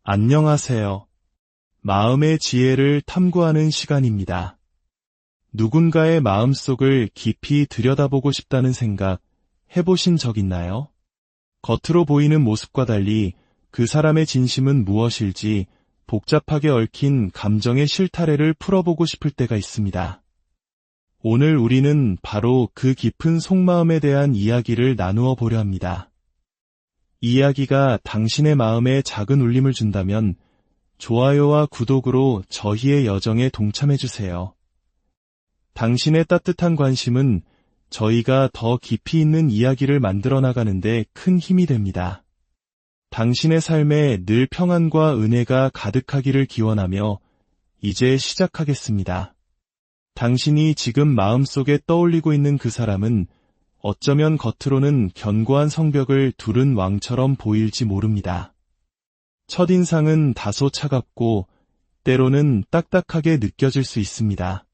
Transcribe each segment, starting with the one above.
안녕하세요. 마음의 지혜를 탐구하는 시간입니다. 누군가의 마음속을 깊이 들여다보고 싶다는 생각 해보신 적 있나요? 겉으로 보이는 모습과 달리 그 사람의 진심은 무엇일지 복잡하게 얽힌 감정의 실타래를 풀어보고 싶을 때가 있습니다. 오늘 우리는 바로 그 깊은 속마음에 대한 이야기를 나누어 보려 합니다. 이 이야기가 당신의 마음에 작은 울림을 준다면 좋아요와 구독으로 저희의 여정에 동참해주세요. 당신의 따뜻한 관심은 저희가 더 깊이 있는 이야기를 만들어 나가는데 큰 힘이 됩니다. 당신의 삶에 늘 평안과 은혜가 가득하기를 기원하며 이제 시작하겠습니다. 당신이 지금 마음속에 떠올리고 있는 그 사람은 어쩌면 겉으로는 견고한 성벽을 두른 왕처럼 보일지 모릅니다. 첫인상은 다소 차갑고 때로는 딱딱하게 느껴질 수 있습니다.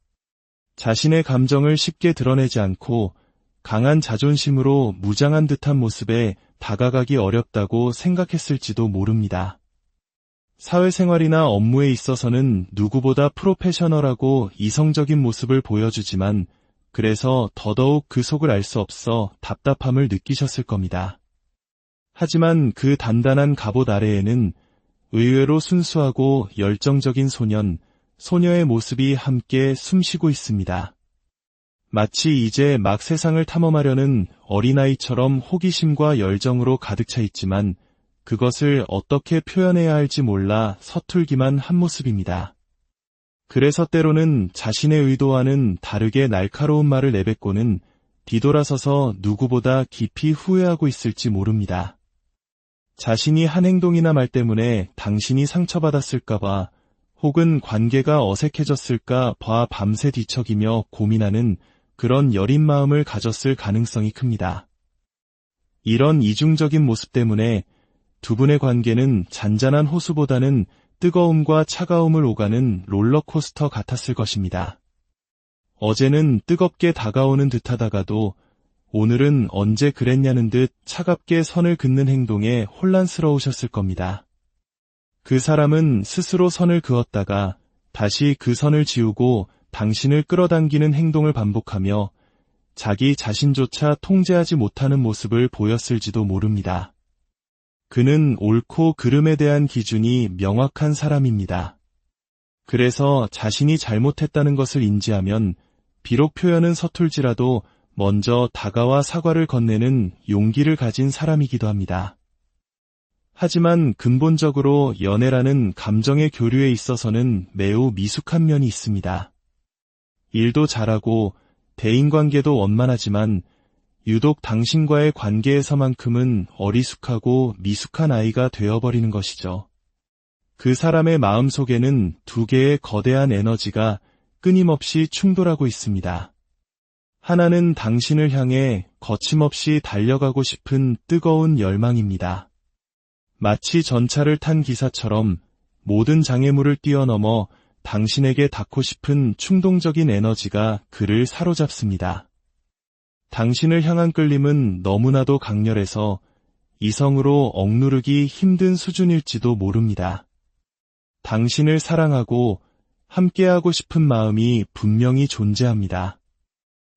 자신의 감정을 쉽게 드러내지 않고 강한 자존심으로 무장한 듯한 모습에 다가가기 어렵다고 생각했을지도 모릅니다. 사회생활이나 업무에 있어서는 누구보다 프로페셔널하고 이성적인 모습을 보여주지만 그래서 더더욱 그 속을 알 수 없어 답답함을 느끼셨을 겁니다. 하지만 그 단단한 갑옷 아래에는 의외로 순수하고 열정적인 소녀의 모습이 함께 숨쉬고 있습니다. 마치 이제 막 세상을 탐험하려는 어린아이처럼 호기심과 열정으로 가득 차 있지만 그것을 어떻게 표현해야 할지 몰라 서툴기만 한 모습입니다. 그래서 때로는 자신의 의도와는 다르게 날카로운 말을 내뱉고는 뒤돌아서서 누구보다 깊이 후회하고 있을지 모릅니다. 자신이 한 행동이나 말 때문에 당신이 상처받았을까봐 혹은 관계가 어색해졌을까 봐 밤새 뒤척이며 고민하는 그런 여린 마음을 가졌을 가능성이 큽니다. 이런 이중적인 모습 때문에 두 분의 관계는 잔잔한 호수보다는 뜨거움과 차가움을 오가는 롤러코스터 같았을 것입니다. 어제는 뜨겁게 다가오는 듯하다가도 오늘은 언제 그랬냐는 듯 차갑게 선을 긋는 행동에 혼란스러우셨을 겁니다. 그 사람은 스스로 선을 그었다가 다시 그 선을 지우고 당신을 끌어당기는 행동을 반복하며 자기 자신조차 통제하지 못하는 모습을 보였을지도 모릅니다. 그는 옳고 그름에 대한 기준이 명확한 사람입니다. 그래서 자신이 잘못했다는 것을 인지하면 비록 표현은 서툴지라도 먼저 다가와 사과를 건네는 용기를 가진 사람이기도 합니다. 하지만 근본적으로 연애라는 감정의 교류에 있어서는 매우 미숙한 면이 있습니다. 일도 잘하고 대인관계도 원만하지만 유독 당신과의 관계에서만큼은 어리숙하고 미숙한 아이가 되어버리는 것이죠. 그 사람의 마음속에는 두 개의 거대한 에너지가 끊임없이 충돌하고 있습니다. 하나는 당신을 향해 거침없이 달려가고 싶은 뜨거운 열망입니다. 마치 전차를 탄 기사처럼 모든 장애물을 뛰어넘어 당신에게 닿고 싶은 충동적인 에너지가 그를 사로잡습니다. 당신을 향한 끌림은 너무나도 강렬해서 이성으로 억누르기 힘든 수준일지도 모릅니다. 당신을 사랑하고 함께하고 싶은 마음이 분명히 존재합니다.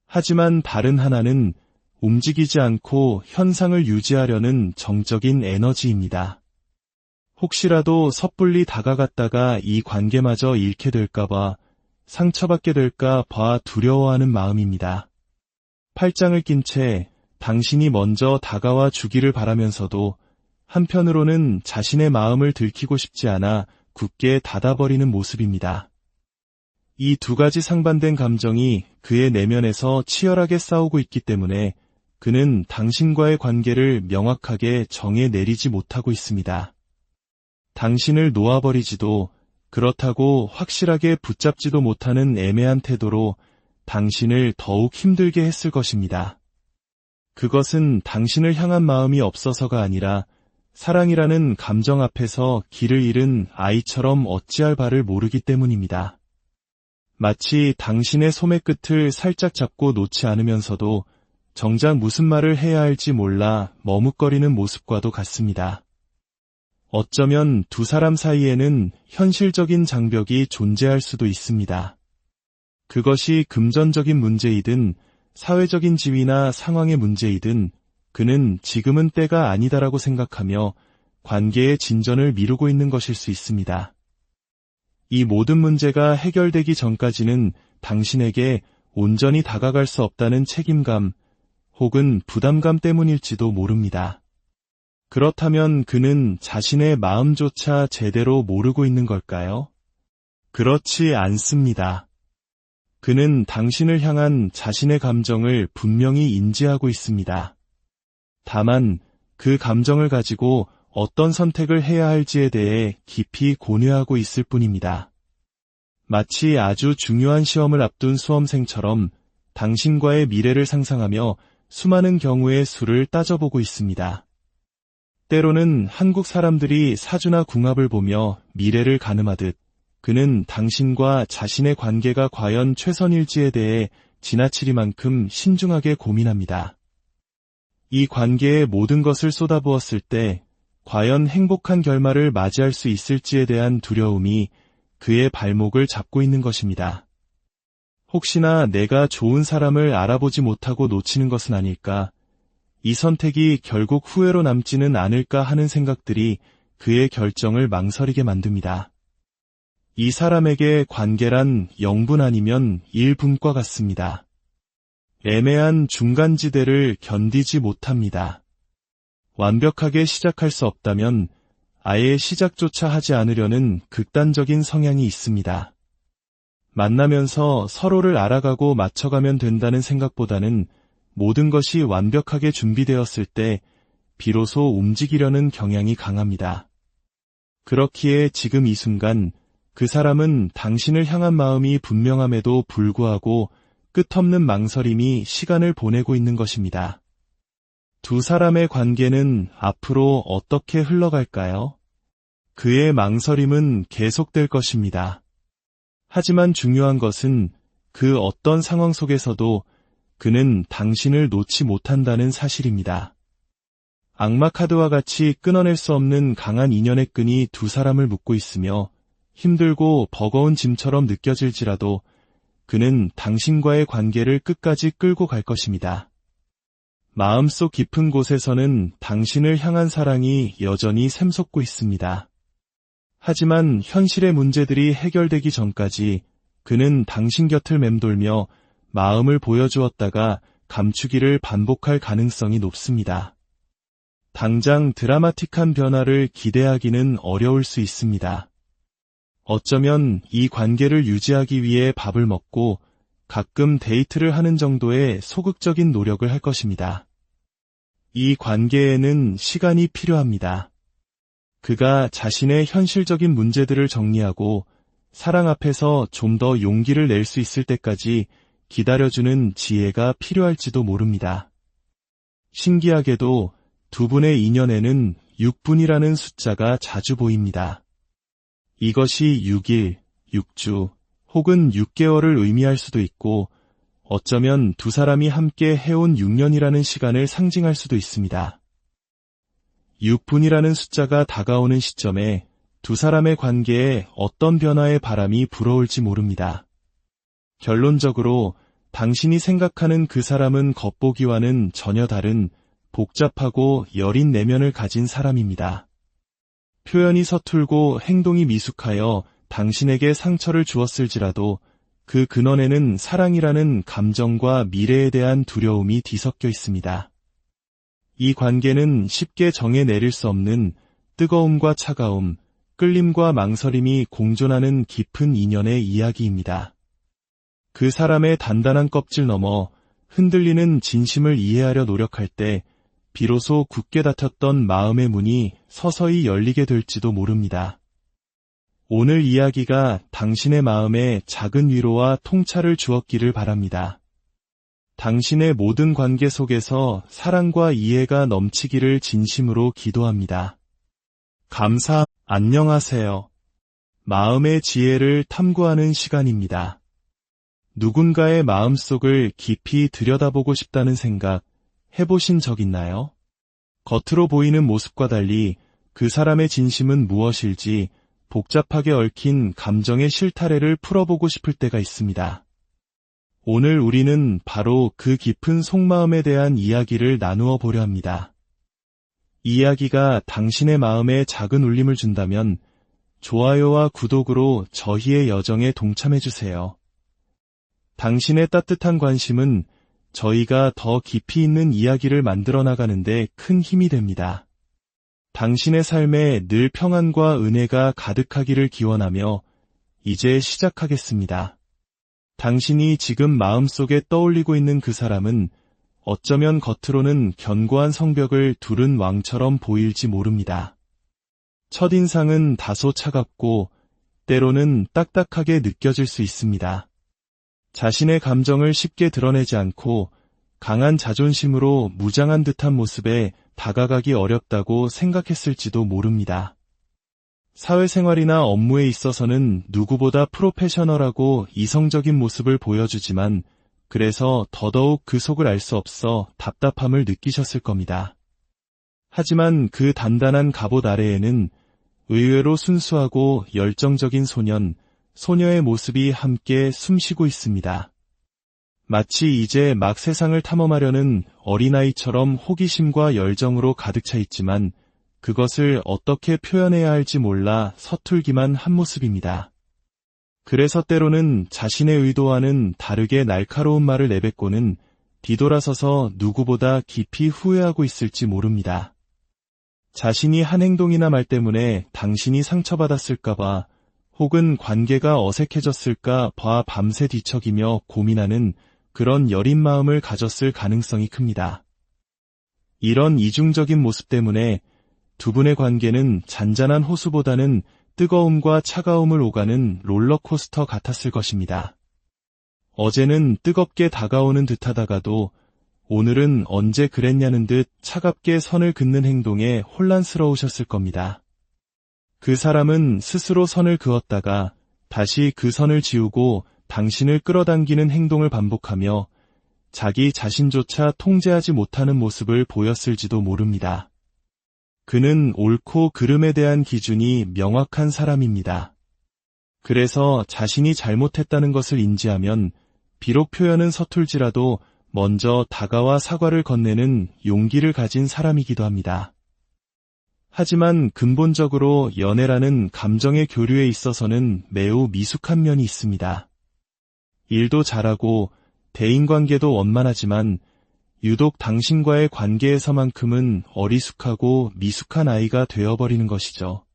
하지만 다른 하나는 움직이지 않고 현상을 유지하려는 정적인 에너지입니다. 혹시라도 섣불리 다가갔다가 이 관계마저 잃게 될까봐 상처받게 될까 봐 두려워하는 마음입니다. 팔짱을 낀 채 당신이 먼저 다가와 주기를 바라면서도 한편으로는 자신의 마음을 들키고 싶지 않아 굳게 닫아버리는 모습입니다. 이 두 가지 상반된 감정이 그의 내면에서 치열하게 싸우고 있기 때문에 그는 당신과의 관계를 명확하게 정해 내리지 못하고 있습니다. 당신을 놓아버리지도 그렇다고 확실하게 붙잡지도 못하는 애매한 태도로 당신을 더욱 힘들게 했을 것입니다. 그것은 당신을 향한 마음이 없어서가 아니라 사랑이라는 감정 앞에서 길을 잃은 아이처럼 어찌할 바를 모르기 때문입니다. 마치 당신의 소매 끝을 살짝 잡고 놓지 않으면서도 정작 무슨 말을 해야 할지 몰라 머뭇거리는 모습과도 같습니다. 어쩌면 두 사람 사이에는 현실적인 장벽이 존재할 수도 있습니다. 그것이 금전적인 문제이든 사회적인 지위나 상황의 문제이든 그는 지금은 때가 아니다라고 생각하며 관계의 진전을 미루고 있는 것일 수 있습니다. 이 모든 문제가 해결되기 전까지는 당신에게 온전히 다가갈 수 없다는 책임감 혹은 부담감 때문일지도 모릅니다. 그렇다면 그는 자신의 마음조차 제대로 모르고 있는 걸까요? 그렇지 않습니다. 그는 당신을 향한 자신의 감정을 분명히 인지하고 있습니다. 다만 그 감정을 가지고 어떤 선택을 해야 할지에 대해 깊이 고뇌하고 있을 뿐입니다. 마치 아주 중요한 시험을 앞둔 수험생처럼 당신과의 미래를 상상하며 수많은 경우의 수를 따져보고 있습니다. 때로는 한국 사람들이 사주나 궁합을 보며 미래를 가늠하듯 그는 당신과 자신의 관계가 과연 최선일지에 대해 지나치리만큼 신중하게 고민합니다. 이 관계에 모든 것을 쏟아부었을 때 과연 행복한 결말을 맞이할 수 있을지에 대한 두려움이 그의 발목을 잡고 있는 것입니다. 혹시나 내가 좋은 사람을 알아보지 못하고 놓치는 것은 아닐까, 이 선택이 결국 후회로 남지는 않을까 하는 생각들이 그의 결정을 망설이게 만듭니다. 이 사람에게 관계란 0분 아니면 1분과 같습니다. 애매한 중간지대를 견디지 못합니다. 완벽하게 시작할 수 없다면 아예 시작조차 하지 않으려는 극단적인 성향이 있습니다. 만나면서 서로를 알아가고 맞춰가면 된다는 생각보다는 모든 것이 완벽하게 준비되었을 때 비로소 움직이려는 경향이 강합니다. 그렇기에 지금 이 순간 그 사람은 당신을 향한 마음이 분명함에도 불구하고 끝없는 망설임이 시간을 보내고 있는 것입니다. 두 사람의 관계는 앞으로 어떻게 흘러갈까요? 그의 망설임은 계속될 것입니다. 하지만 중요한 것은 그 어떤 상황 속에서도 그는 당신을 놓지 못한다는 사실입니다. 악마 카드와 같이 끊어낼 수 없는 강한 인연의 끈이 두 사람을 묶고 있으며 힘들고 버거운 짐처럼 느껴질지라도 그는 당신과의 관계를 끝까지 끌고 갈 것입니다. 마음속 깊은 곳에서는 당신을 향한 사랑이 여전히 샘솟고 있습니다. 하지만 현실의 문제들이 해결되기 전까지 그는 당신 곁을 맴돌며 마음을 보여주었다가 감추기를 반복할 가능성이 높습니다. 당장 드라마틱한 변화를 기대하기는 어려울 수 있습니다. 어쩌면 이 관계를 유지하기 위해 밥을 먹고 가끔 데이트를 하는 정도의 소극적인 노력을 할 것입니다. 이 관계에는 시간이 필요합니다. 그가 자신의 현실적인 문제들을 정리하고 사랑 앞에서 좀 더 용기를 낼 수 있을 때까지 기다려주는 지혜가 필요할지도 모릅니다. 신기하게도 두 분의 인연에는 6분이라는 숫자가 자주 보입니다. 이것이 6일, 6주 혹은 6개월을 의미할 수도 있고 어쩌면 두 사람이 함께 해온 6년이라는 시간을 상징할 수도 있습니다. 6분이라는 숫자가 다가오는 시점에 두 사람의 관계에 어떤 변화의 바람이 불어올지 모릅니다. 결론적으로 당신이 생각하는 그 사람은 겉보기와는 전혀 다른 복잡하고 여린 내면을 가진 사람입니다. 표현이 서툴고 행동이 미숙하여 당신에게 상처를 주었을지라도 그 근원에는 사랑이라는 감정과 미래에 대한 두려움이 뒤섞여 있습니다. 이 관계는 쉽게 정해 내릴 수 없는 뜨거움과 차가움, 끌림과 망설임이 공존하는 깊은 인연의 이야기입니다. 그 사람의 단단한 껍질 너머 흔들리는 진심을 이해하려 노력할 때 비로소 굳게 닫혔던 마음의 문이 서서히 열리게 될지도 모릅니다. 오늘 이야기가 당신의 마음에 작은 위로와 통찰을 주었기를 바랍니다. 당신의 모든 관계 속에서 사랑과 이해가 넘치기를 진심으로 기도합니다. 안녕하세요. 마음의 지혜를 탐구하는 시간입니다. 누군가의 마음속을 깊이 들여다보고 싶다는 생각 해보신 적 있나요? 겉으로 보이는 모습과 달리 그 사람의 진심은 무엇일지 복잡하게 얽힌 감정의 실타래를 풀어보고 싶을 때가 있습니다. 오늘 우리는 바로 그 깊은 속마음에 대한 이야기를 나누어 보려 합니다. 이야기가 당신의 마음에 작은 울림을 준다면 좋아요와 구독으로 저희의 여정에 동참해주세요. 당신의 따뜻한 관심은 저희가 더 깊이 있는 이야기를 만들어 나가는데 큰 힘이 됩니다. 당신의 삶에 늘 평안과 은혜가 가득하기를 기원하며 이제 시작하겠습니다. 당신이 지금 마음속에 떠올리고 있는 그 사람은 어쩌면 겉으로는 견고한 성벽을 두른 왕처럼 보일지 모릅니다. 첫인상은 다소 차갑고 때로는 딱딱하게 느껴질 수 있습니다. 자신의 감정을 쉽게 드러내지 않고 강한 자존심으로 무장한 듯한 모습에 다가가기 어렵다고 생각했을지도 모릅니다. 사회생활이나 업무에 있어서는 누구보다 프로페셔널하고 이성적인 모습을 보여주지만 그래서 더더욱 그 속을 알 수 없어 답답함을 느끼셨을 겁니다. 하지만 그 단단한 갑옷 아래에는 의외로 순수하고 열정적인 소녀의 모습이 함께 숨쉬고 있습니다. 마치 이제 막 세상을 탐험하려는 어린아이처럼 호기심과 열정으로 가득 차 있지만 그것을 어떻게 표현해야 할지 몰라 서툴기만 한 모습입니다. 그래서 때로는 자신의 의도와는 다르게 날카로운 말을 내뱉고는 뒤돌아서서 누구보다 깊이 후회하고 있을지 모릅니다. 자신이 한 행동이나 말 때문에 당신이 상처받았을까봐 혹은 관계가 어색해졌을까 봐 밤새 뒤척이며 고민하는 그런 여린 마음을 가졌을 가능성이 큽니다. 이런 이중적인 모습 때문에 두 분의 관계는 잔잔한 호수보다는 뜨거움과 차가움을 오가는 롤러코스터 같았을 것입니다. 어제는 뜨겁게 다가오는 듯하다가도 오늘은 언제 그랬냐는 듯 차갑게 선을 긋는 행동에 혼란스러우셨을 겁니다. 그 사람은 스스로 선을 그었다가 다시 그 선을 지우고 당신을 끌어당기는 행동을 반복하며 자기 자신조차 통제하지 못하는 모습을 보였을지도 모릅니다. 그는 옳고 그름에 대한 기준이 명확한 사람입니다. 그래서 자신이 잘못했다는 것을 인지하면 비록 표현은 서툴지라도 먼저 다가와 사과를 건네는 용기를 가진 사람이기도 합니다. 하지만 근본적으로 연애라는 감정의 교류에 있어서는 매우 미숙한 면이 있습니다. 일도 잘하고 대인관계도 원만하지만 유독 당신과의 관계에서만큼은 어리숙하고 미숙한 아이가 되어버리는 것이죠.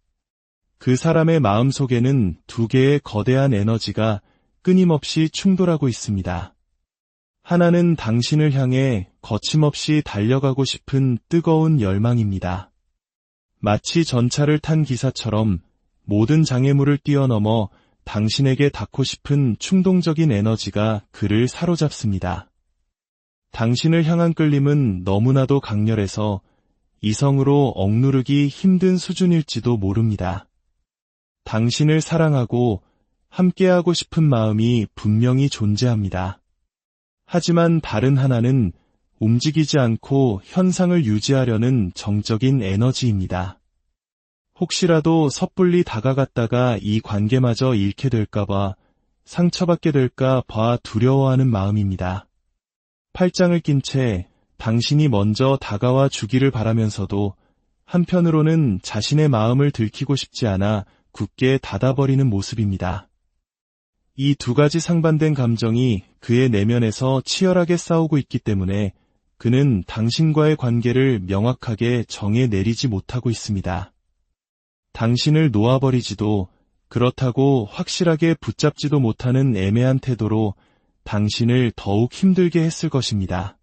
그 사람의 마음속에는 두 개의 거대한 에너지가 끊임없이 충돌하고 있습니다. 하나는 당신을 향해 거침없이 달려가고 싶은 뜨거운 열망입니다. 마치 전차를 탄 기사처럼 모든 장애물을 뛰어넘어 당신에게 닿고 싶은 충동적인 에너지가 그를 사로잡습니다. 당신을 향한 끌림은 너무나도 강렬해서 이성으로 억누르기 힘든 수준일지도 모릅니다. 당신을 사랑하고 함께하고 싶은 마음이 분명히 존재합니다. 하지만 다른 하나는 움직이지 않고 현상을 유지하려는 정적인 에너지입니다. 혹시라도 섣불리 다가갔다가 이 관계마저 잃게 될까봐 상처받게 될까 봐 두려워하는 마음입니다. 팔짱을 낀 채 당신이 먼저 다가와 주기를 바라면서도 한편으로는 자신의 마음을 들키고 싶지 않아 굳게 닫아버리는 모습입니다. 이 두 가지 상반된 감정이 그의 내면에서 치열하게 싸우고 있기 때문에 그는 당신과의 관계를 명확하게 정해 내리지 못하고 있습니다. 당신을 놓아버리지도 그렇다고 확실하게 붙잡지도 못하는 애매한 태도로 당신을 더욱 힘들게 했을 것입니다.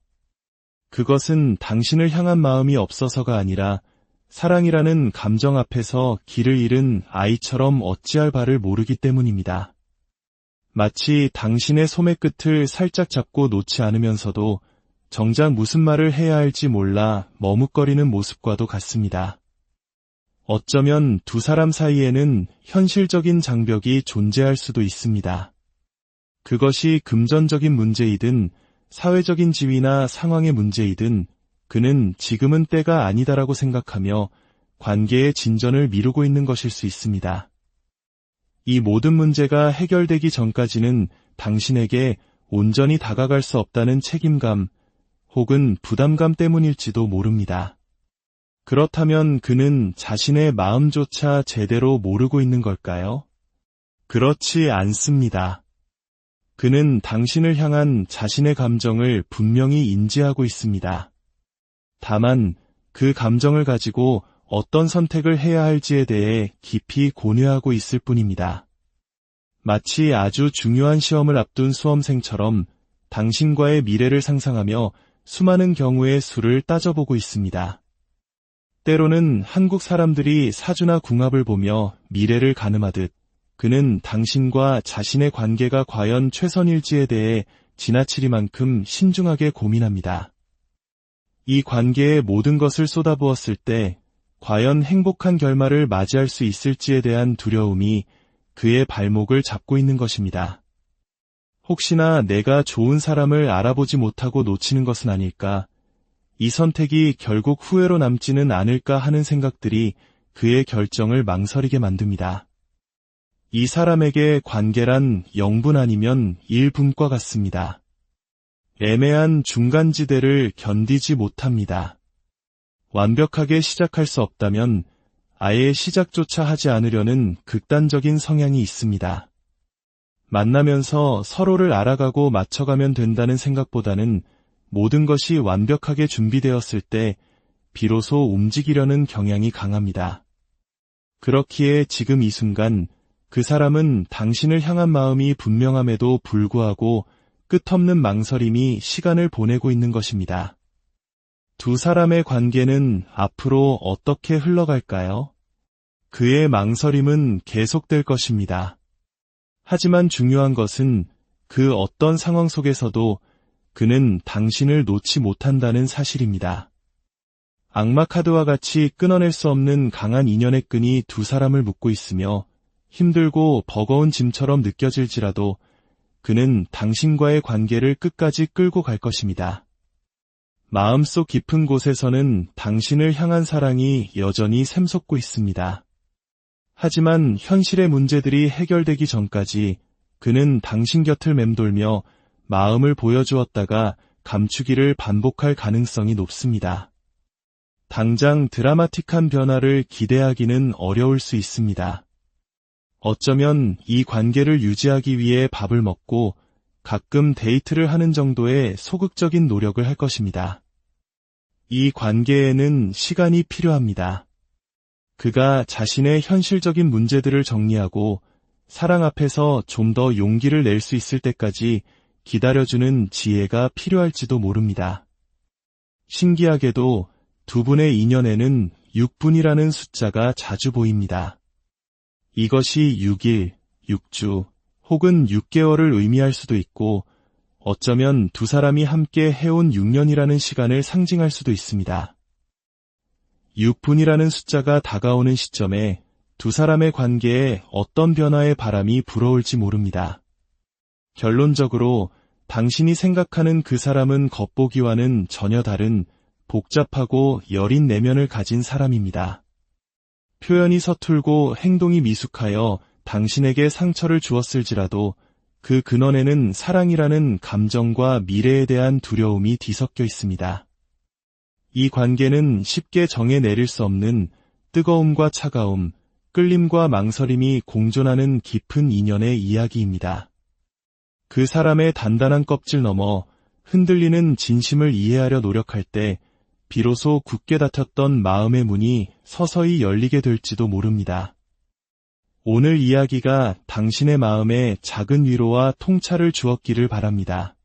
그것은 당신을 향한 마음이 없어서가 아니라 사랑이라는 감정 앞에서 길을 잃은 아이처럼 어찌할 바를 모르기 때문입니다. 마치 당신의 소매 끝을 살짝 잡고 놓지 않으면서도 정작 무슨 말을 해야 할지 몰라 머뭇거리는 모습과도 같습니다. 어쩌면 두 사람 사이에는 현실적인 장벽이 존재할 수도 있습니다. 그것이 금전적인 문제이든 사회적인 지위나 상황의 문제이든 그는 지금은 때가 아니다라고 생각하며 관계의 진전을 미루고 있는 것일 수 있습니다. 이 모든 문제가 해결되기 전까지는 당신에게 온전히 다가갈 수 없다는 책임감 혹은 부담감 때문일지도 모릅니다. 그렇다면 그는 자신의 마음조차 제대로 모르고 있는 걸까요? 그렇지 않습니다. 그는 당신을 향한 자신의 감정을 분명히 인지하고 있습니다. 다만 그 감정을 가지고 어떤 선택을 해야 할지에 대해 깊이 고뇌하고 있을 뿐입니다. 마치 아주 중요한 시험을 앞둔 수험생처럼 당신과의 미래를 상상하며 수많은 경우의 수를 따져보고 있습니다. 때로는 한국 사람들이 사주나 궁합을 보며 미래를 가늠하듯 그는 당신과 자신의 관계가 과연 최선일지에 대해 지나치리만큼 신중하게 고민합니다. 이 관계에 모든 것을 쏟아부었을 때 과연 행복한 결말을 맞이할 수 있을지에 대한 두려움이 그의 발목을 잡고 있는 것입니다. 혹시나 내가 좋은 사람을 알아보지 못하고 놓치는 것은 아닐까, 이 선택이 결국 후회로 남지는 않을까 하는 생각들이 그의 결정을 망설이게 만듭니다. 이 사람에게 관계란 0분 아니면 1분과 같습니다. 애매한 중간지대를 견디지 못합니다. 완벽하게 시작할 수 없다면 아예 시작조차 하지 않으려는 극단적인 성향이 있습니다. 만나면서 서로를 알아가고 맞춰가면 된다는 생각보다는 모든 것이 완벽하게 준비되었을 때 비로소 움직이려는 경향이 강합니다. 그렇기에 지금 이 순간 그 사람은 당신을 향한 마음이 분명함에도 불구하고 끝없는 망설임이 시간을 보내고 있는 것입니다. 두 사람의 관계는 앞으로 어떻게 흘러갈까요? 그의 망설임은 계속될 것입니다. 하지만 중요한 것은 그 어떤 상황 속에서도 그는 당신을 놓지 못한다는 사실입니다. 악마 카드와 같이 끊어낼 수 없는 강한 인연의 끈이 두 사람을 묶고 있으며 힘들고 버거운 짐처럼 느껴질지라도 그는 당신과의 관계를 끝까지 끌고 갈 것입니다. 마음속 깊은 곳에서는 당신을 향한 사랑이 여전히 샘솟고 있습니다. 하지만 현실의 문제들이 해결되기 전까지 그는 당신 곁을 맴돌며 마음을 보여주었다가 감추기를 반복할 가능성이 높습니다. 당장 드라마틱한 변화를 기대하기는 어려울 수 있습니다. 어쩌면 이 관계를 유지하기 위해 밥을 먹고 가끔 데이트를 하는 정도의 소극적인 노력을 할 것입니다. 이 관계에는 시간이 필요합니다. 그가 자신의 현실적인 문제들을 정리하고 사랑 앞에서 좀 더 용기를 낼 수 있을 때까지 기다려주는 지혜가 필요할지도 모릅니다. 신기하게도 두 분의 인연에는 6분이라는 숫자가 자주 보입니다. 이것이 6일, 6주 혹은 6개월을 의미할 수도 있고 어쩌면 두 사람이 함께 해온 6년이라는 시간을 상징할 수도 있습니다. 6분이라는 숫자가 다가오는 시점에 두 사람의 관계에 어떤 변화의 바람이 불어올지 모릅니다. 결론적으로 당신이 생각하는 그 사람은 겉보기와는 전혀 다른 복잡하고 여린 내면을 가진 사람입니다. 표현이 서툴고 행동이 미숙하여 당신에게 상처를 주었을지라도 그 근원에는 사랑이라는 감정과 미래에 대한 두려움이 뒤섞여 있습니다. 이 관계는 쉽게 정해 내릴 수 없는 뜨거움과 차가움, 끌림과 망설임이 공존하는 깊은 인연의 이야기입니다. 그 사람의 단단한 껍질 너머 흔들리는 진심을 이해하려 노력할 때 비로소 굳게 닫혔던 마음의 문이 서서히 열리게 될지도 모릅니다. 오늘 이야기가 당신의 마음에 작은 위로와 통찰을 주었기를 바랍니다.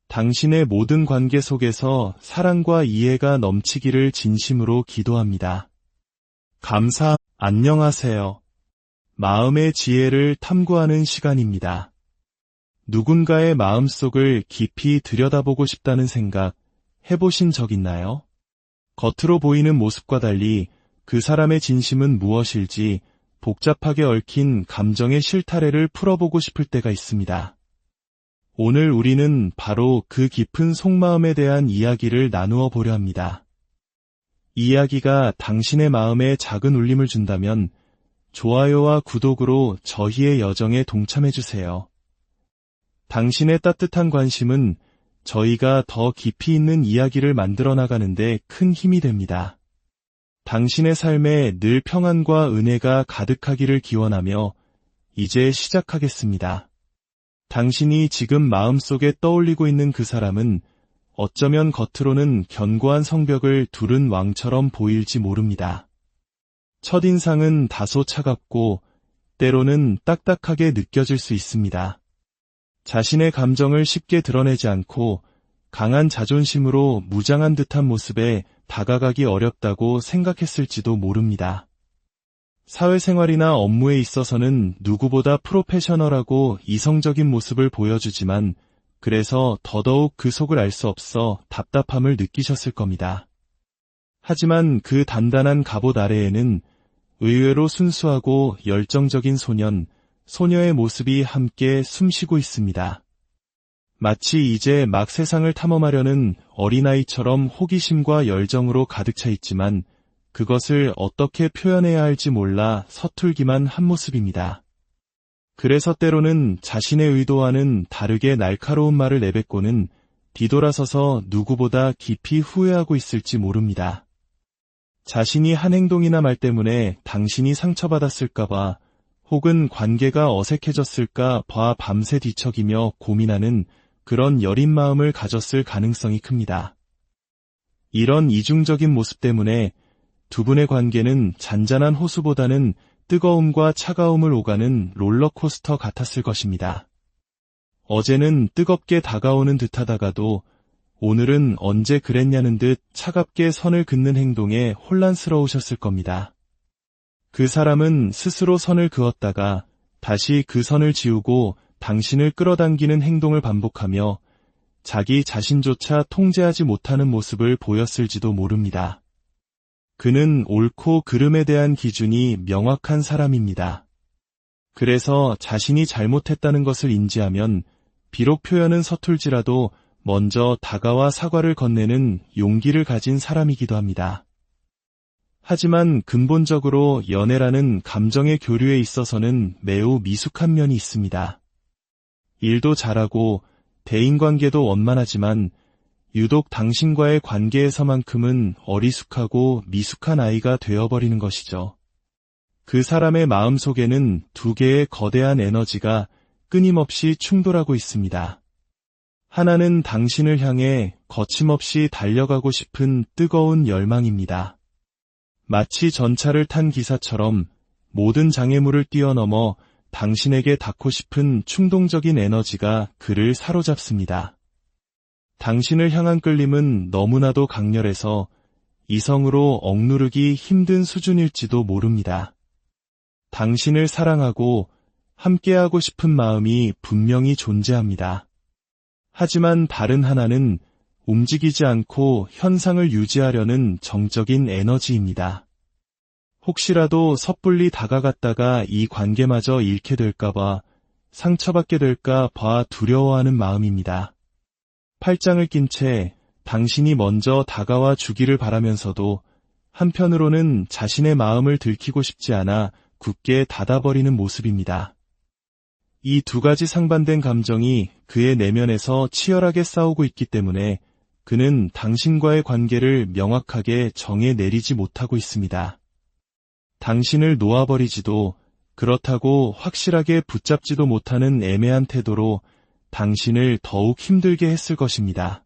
당신의 모든 관계 속에서 사랑과 이해가 넘치기를 진심으로 기도합니다. 안녕하세요. 마음의 지혜를 탐구하는 시간입니다. 누군가의 마음속을 깊이 들여다보고 싶다는 생각 해보신 적 있나요? 겉으로 보이는 모습과 달리 그 사람의 진심은 무엇일지 복잡하게 얽힌 감정의 실타래를 풀어보고 싶을 때가 있습니다. 오늘 우리는 바로 그 깊은 속마음에 대한 이야기를 나누어 보려 합니다. 이야기가 당신의 마음에 작은 울림을 준다면 좋아요와 구독으로 저희의 여정에 동참해주세요. 당신의 따뜻한 관심은 저희가 더 깊이 있는 이야기를 만들어 나가는데 큰 힘이 됩니다. 당신의 삶에 늘 평안과 은혜가 가득하기를 기원하며 이제 시작하겠습니다. 당신이 지금 마음속에 떠올리고 있는 그 사람은 어쩌면 겉으로는 견고한 성벽을 두른 왕처럼 보일지 모릅니다. 첫인상은 다소 차갑고 때로는 딱딱하게 느껴질 수 있습니다. 자신의 감정을 쉽게 드러내지 않고 강한 자존심으로 무장한 듯한 모습에 다가가기 어렵다고 생각했을지도 모릅니다. 사회생활이나 업무에 있어서는 누구보다 프로페셔널하고 이성적인 모습을 보여주지만 그래서 더더욱 그 속을 알 수 없어 답답함을 느끼셨을 겁니다. 하지만 그 단단한 갑옷 아래에는 의외로 순수하고 열정적인 소녀의 모습이 함께 숨쉬고 있습니다. 마치 이제 막 세상을 탐험하려는 어린아이처럼 호기심과 열정으로 가득 차 있지만 그것을 어떻게 표현해야 할지 몰라 서툴기만 한 모습입니다. 그래서 때로는 자신의 의도와는 다르게 날카로운 말을 내뱉고는 뒤돌아서서 누구보다 깊이 후회하고 있을지 모릅니다. 자신이 한 행동이나 말 때문에 당신이 상처받았을까봐 혹은 관계가 어색해졌을까 봐 밤새 뒤척이며 고민하는 그런 여린 마음을 가졌을 가능성이 큽니다. 이런 이중적인 모습 때문에 두 분의 관계는 잔잔한 호수보다는 뜨거움과 차가움을 오가는 롤러코스터 같았을 것입니다. 어제는 뜨겁게 다가오는 듯하다가도 오늘은 언제 그랬냐는 듯 차갑게 선을 긋는 행동에 혼란스러우셨을 겁니다. 그 사람은 스스로 선을 그었다가 다시 그 선을 지우고 당신을 끌어당기는 행동을 반복하며 자기 자신조차 통제하지 못하는 모습을 보였을지도 모릅니다. 그는 옳고 그름에 대한 기준이 명확한 사람입니다. 그래서 자신이 잘못했다는 것을 인지하면 비록 표현은 서툴지라도 먼저 다가와 사과를 건네는 용기를 가진 사람이기도 합니다. 하지만 근본적으로 연애라는 감정의 교류에 있어서는 매우 미숙한 면이 있습니다. 일도 잘하고 대인관계도 원만하지만 유독 당신과의 관계에서만큼은 어리숙하고 미숙한 아이가 되어버리는 것이죠. 그 사람의 마음속에는 두 개의 거대한 에너지가 끊임없이 충돌하고 있습니다. 하나는 당신을 향해 거침없이 달려가고 싶은 뜨거운 열망입니다. 마치 전차를 탄 기사처럼 모든 장애물을 뛰어넘어 당신에게 닿고 싶은 충동적인 에너지가 그를 사로잡습니다. 당신을 향한 끌림은 너무나도 강렬해서 이성으로 억누르기 힘든 수준일지도 모릅니다. 당신을 사랑하고 함께하고 싶은 마음이 분명히 존재합니다. 하지만 다른 하나는 움직이지 않고 현상을 유지하려는 정적인 에너지입니다. 혹시라도 섣불리 다가갔다가 이 관계마저 잃게 될까봐, 상처받게 될까봐 두려워하는 마음입니다. 팔짱을 낀 채 당신이 먼저 다가와 주기를 바라면서도 한편으로는 자신의 마음을 들키고 싶지 않아 굳게 닫아버리는 모습입니다. 이 두 가지 상반된 감정이 그의 내면에서 치열하게 싸우고 있기 때문에 그는 당신과의 관계를 명확하게 정해 내리지 못하고 있습니다. 당신을 놓아버리지도 그렇다고 확실하게 붙잡지도 못하는 애매한 태도로 당신을 더욱 힘들게 했을 것입니다.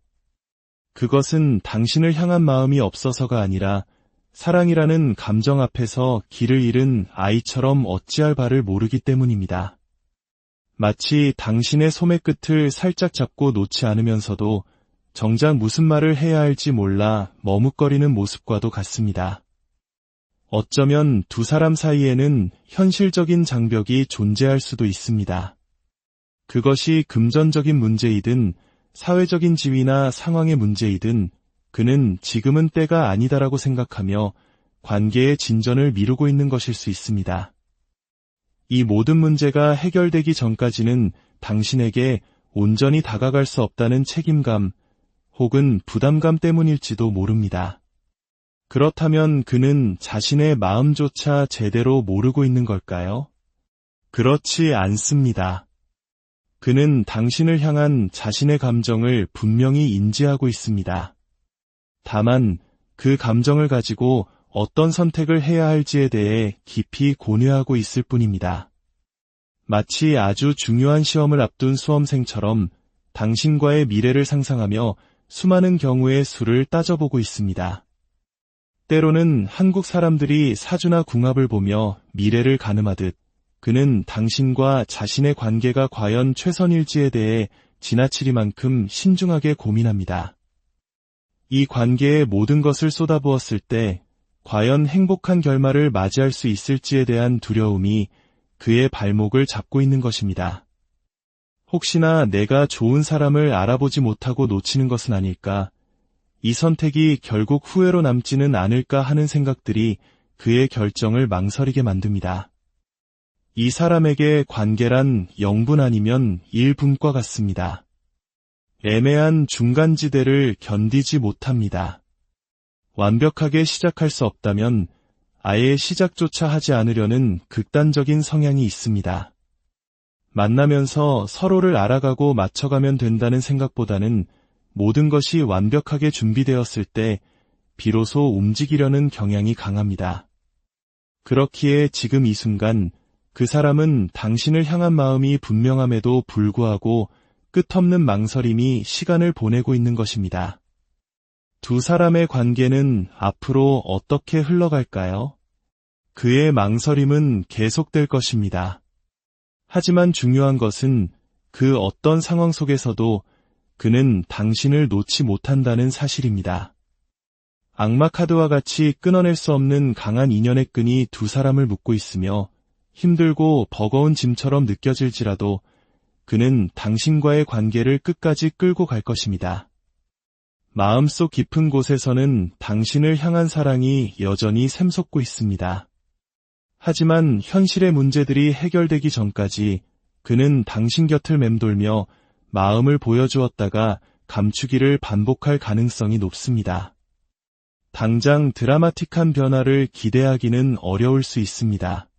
그것은 당신을 향한 마음이 없어서가 아니라 사랑이라는 감정 앞에서 길을 잃은 아이처럼 어찌할 바를 모르기 때문입니다. 마치 당신의 소매 끝을 살짝 잡고 놓지 않으면서도 정작 무슨 말을 해야 할지 몰라 머뭇거리는 모습과도 같습니다. 어쩌면 두 사람 사이에는 현실적인 장벽이 존재할 수도 있습니다. 그것이 금전적인 문제이든 사회적인 지위나 상황의 문제이든 그는 지금은 때가 아니다라고 생각하며 관계의 진전을 미루고 있는 것일 수 있습니다. 이 모든 문제가 해결되기 전까지는 당신에게 온전히 다가갈 수 없다는 책임감 혹은 부담감 때문일지도 모릅니다. 그렇다면 그는 자신의 마음조차 제대로 모르고 있는 걸까요? 그렇지 않습니다. 그는 당신을 향한 자신의 감정을 분명히 인지하고 있습니다. 다만 그 감정을 가지고 어떤 선택을 해야 할지에 대해 깊이 고뇌하고 있을 뿐입니다. 마치 아주 중요한 시험을 앞둔 수험생처럼 당신과의 미래를 상상하며 수많은 경우의 수를 따져보고 있습니다. 때로는 한국 사람들이 사주나 궁합을 보며 미래를 가늠하듯 그는 당신과 자신의 관계가 과연 최선일지에 대해 지나치리만큼 신중하게 고민합니다. 이 관계에 모든 것을 쏟아부었을 때 과연 행복한 결말을 맞이할 수 있을지에 대한 두려움이 그의 발목을 잡고 있는 것입니다. 혹시나 내가 좋은 사람을 알아보지 못하고 놓치는 것은 아닐까, 이 선택이 결국 후회로 남지는 않을까 하는 생각들이 그의 결정을 망설이게 만듭니다. 이 사람에게 관계란 0분 아니면 1분과 같습니다. 애매한 중간지대를 견디지 못합니다. 완벽하게 시작할 수 없다면 아예 시작조차 하지 않으려는 극단적인 성향이 있습니다. 만나면서 서로를 알아가고 맞춰가면 된다는 생각보다는 모든 것이 완벽하게 준비되었을 때 비로소 움직이려는 경향이 강합니다. 그렇기에 지금 이 순간 그 사람은 당신을 향한 마음이 분명함에도 불구하고 끝없는 망설임이 시간을 보내고 있는 것입니다. 두 사람의 관계는 앞으로 어떻게 흘러갈까요? 그의 망설임은 계속될 것입니다. 하지만 중요한 것은 그 어떤 상황 속에서도 그는 당신을 놓지 못한다는 사실입니다. 악마 카드와 같이 끊어낼 수 없는 강한 인연의 끈이 두 사람을 묶고 있으며 힘들고 버거운 짐처럼 느껴질지라도 그는 당신과의 관계를 끝까지 끌고 갈 것입니다. 마음속 깊은 곳에서는 당신을 향한 사랑이 여전히 샘솟고 있습니다. 하지만 현실의 문제들이 해결되기 전까지 그는 당신 곁을 맴돌며 마음을 보여주었다가 감추기를 반복할 가능성이 높습니다. 당장 드라마틱한 변화를 기대하기는 어려울 수 있습니다.